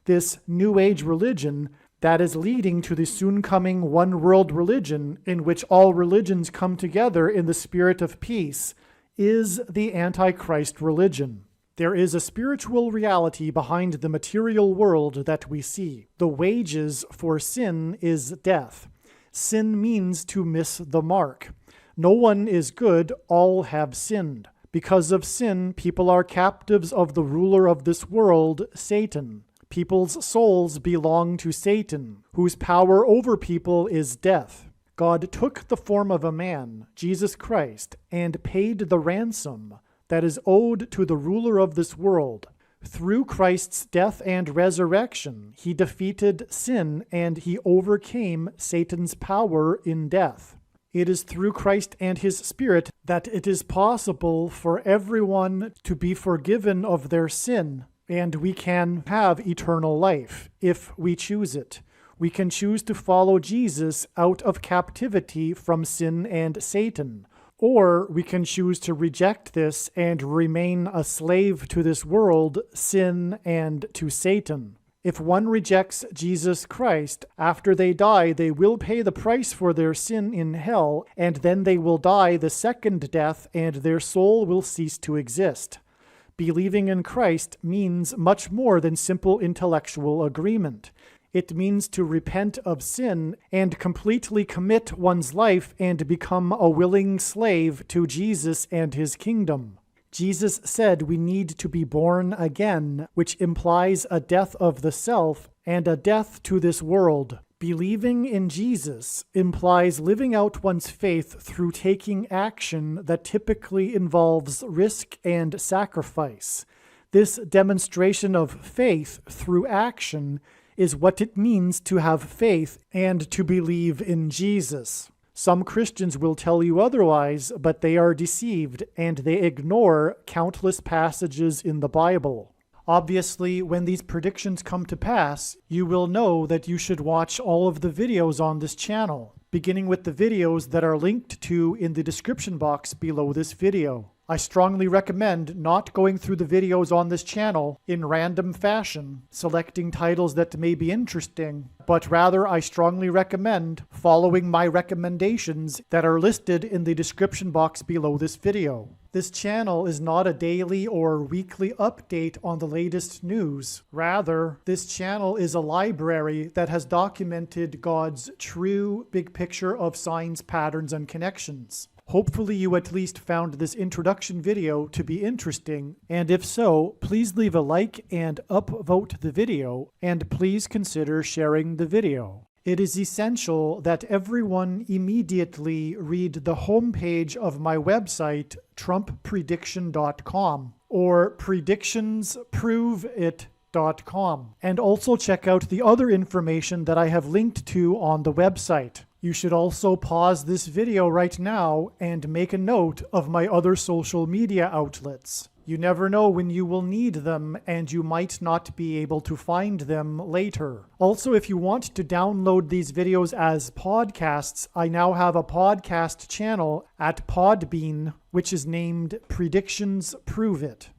This New Age religion that is leading to the soon-coming one-world religion in which all religions come together in the spirit of peace is the Antichrist religion. There is a spiritual reality behind the material world that we see. The wages for sin is death. Sin means to miss the mark. No one is good, all have sinned. Because of sin, people are captives of the ruler of this world, Satan. People's souls belong to Satan, whose power over people is death. God took the form of a man, Jesus Christ, and paid the ransom that is owed to the ruler of this world. Through Christ's death and resurrection, he defeated sin and he overcame Satan's power in death. It is through Christ and his Spirit that it is possible for everyone to be forgiven of their sin, and we can have eternal life if we choose it. We can choose to follow Jesus out of captivity from sin and Satan. Or we can choose to reject this and remain a slave to this world, sin, and to Satan. If one rejects Jesus Christ, after they die, they will pay the price for their sin in hell, and then they will die the second death, and their soul will cease to exist. Believing in Christ means much more than simple intellectual agreement. It means to repent of sin and completely commit one's life and become a willing slave to Jesus and his kingdom. Jesus said we need to be born again, which implies a death of the self and a death to this world. Believing in Jesus implies living out one's faith through taking action that typically involves risk and sacrifice. This demonstration of faith through action is what it means to have faith and to believe in Jesus. Some Christians will tell you otherwise, but they are deceived and they ignore countless passages in the Bible. Obviously, when these predictions come to pass, you will know that you should watch all of the videos on this channel, beginning with the videos that are linked to in the description box below this video. I strongly recommend not going through the videos on this channel in random fashion, selecting titles that may be interesting, but rather I strongly recommend following my recommendations that are listed in the description box below this video. This channel is not a daily or weekly update on the latest news. Rather, this channel is a library that has documented God's true big picture of signs, patterns, and connections. Hopefully you at least found this introduction video to be interesting, and if so, please leave a like and upvote the video, and please consider sharing the video. It is essential that everyone immediately read the homepage of my website, TrumpPrediction.com, or PredictionsProveIt.com, and also check out the other information that I have linked to on the website. You should also pause this video right now and make a note of my other social media outlets. You never know when you will need them, and you might not be able to find them later. Also, if you want to download these videos as podcasts, I now have a podcast channel at Podbean, which is named Predictions Prove It.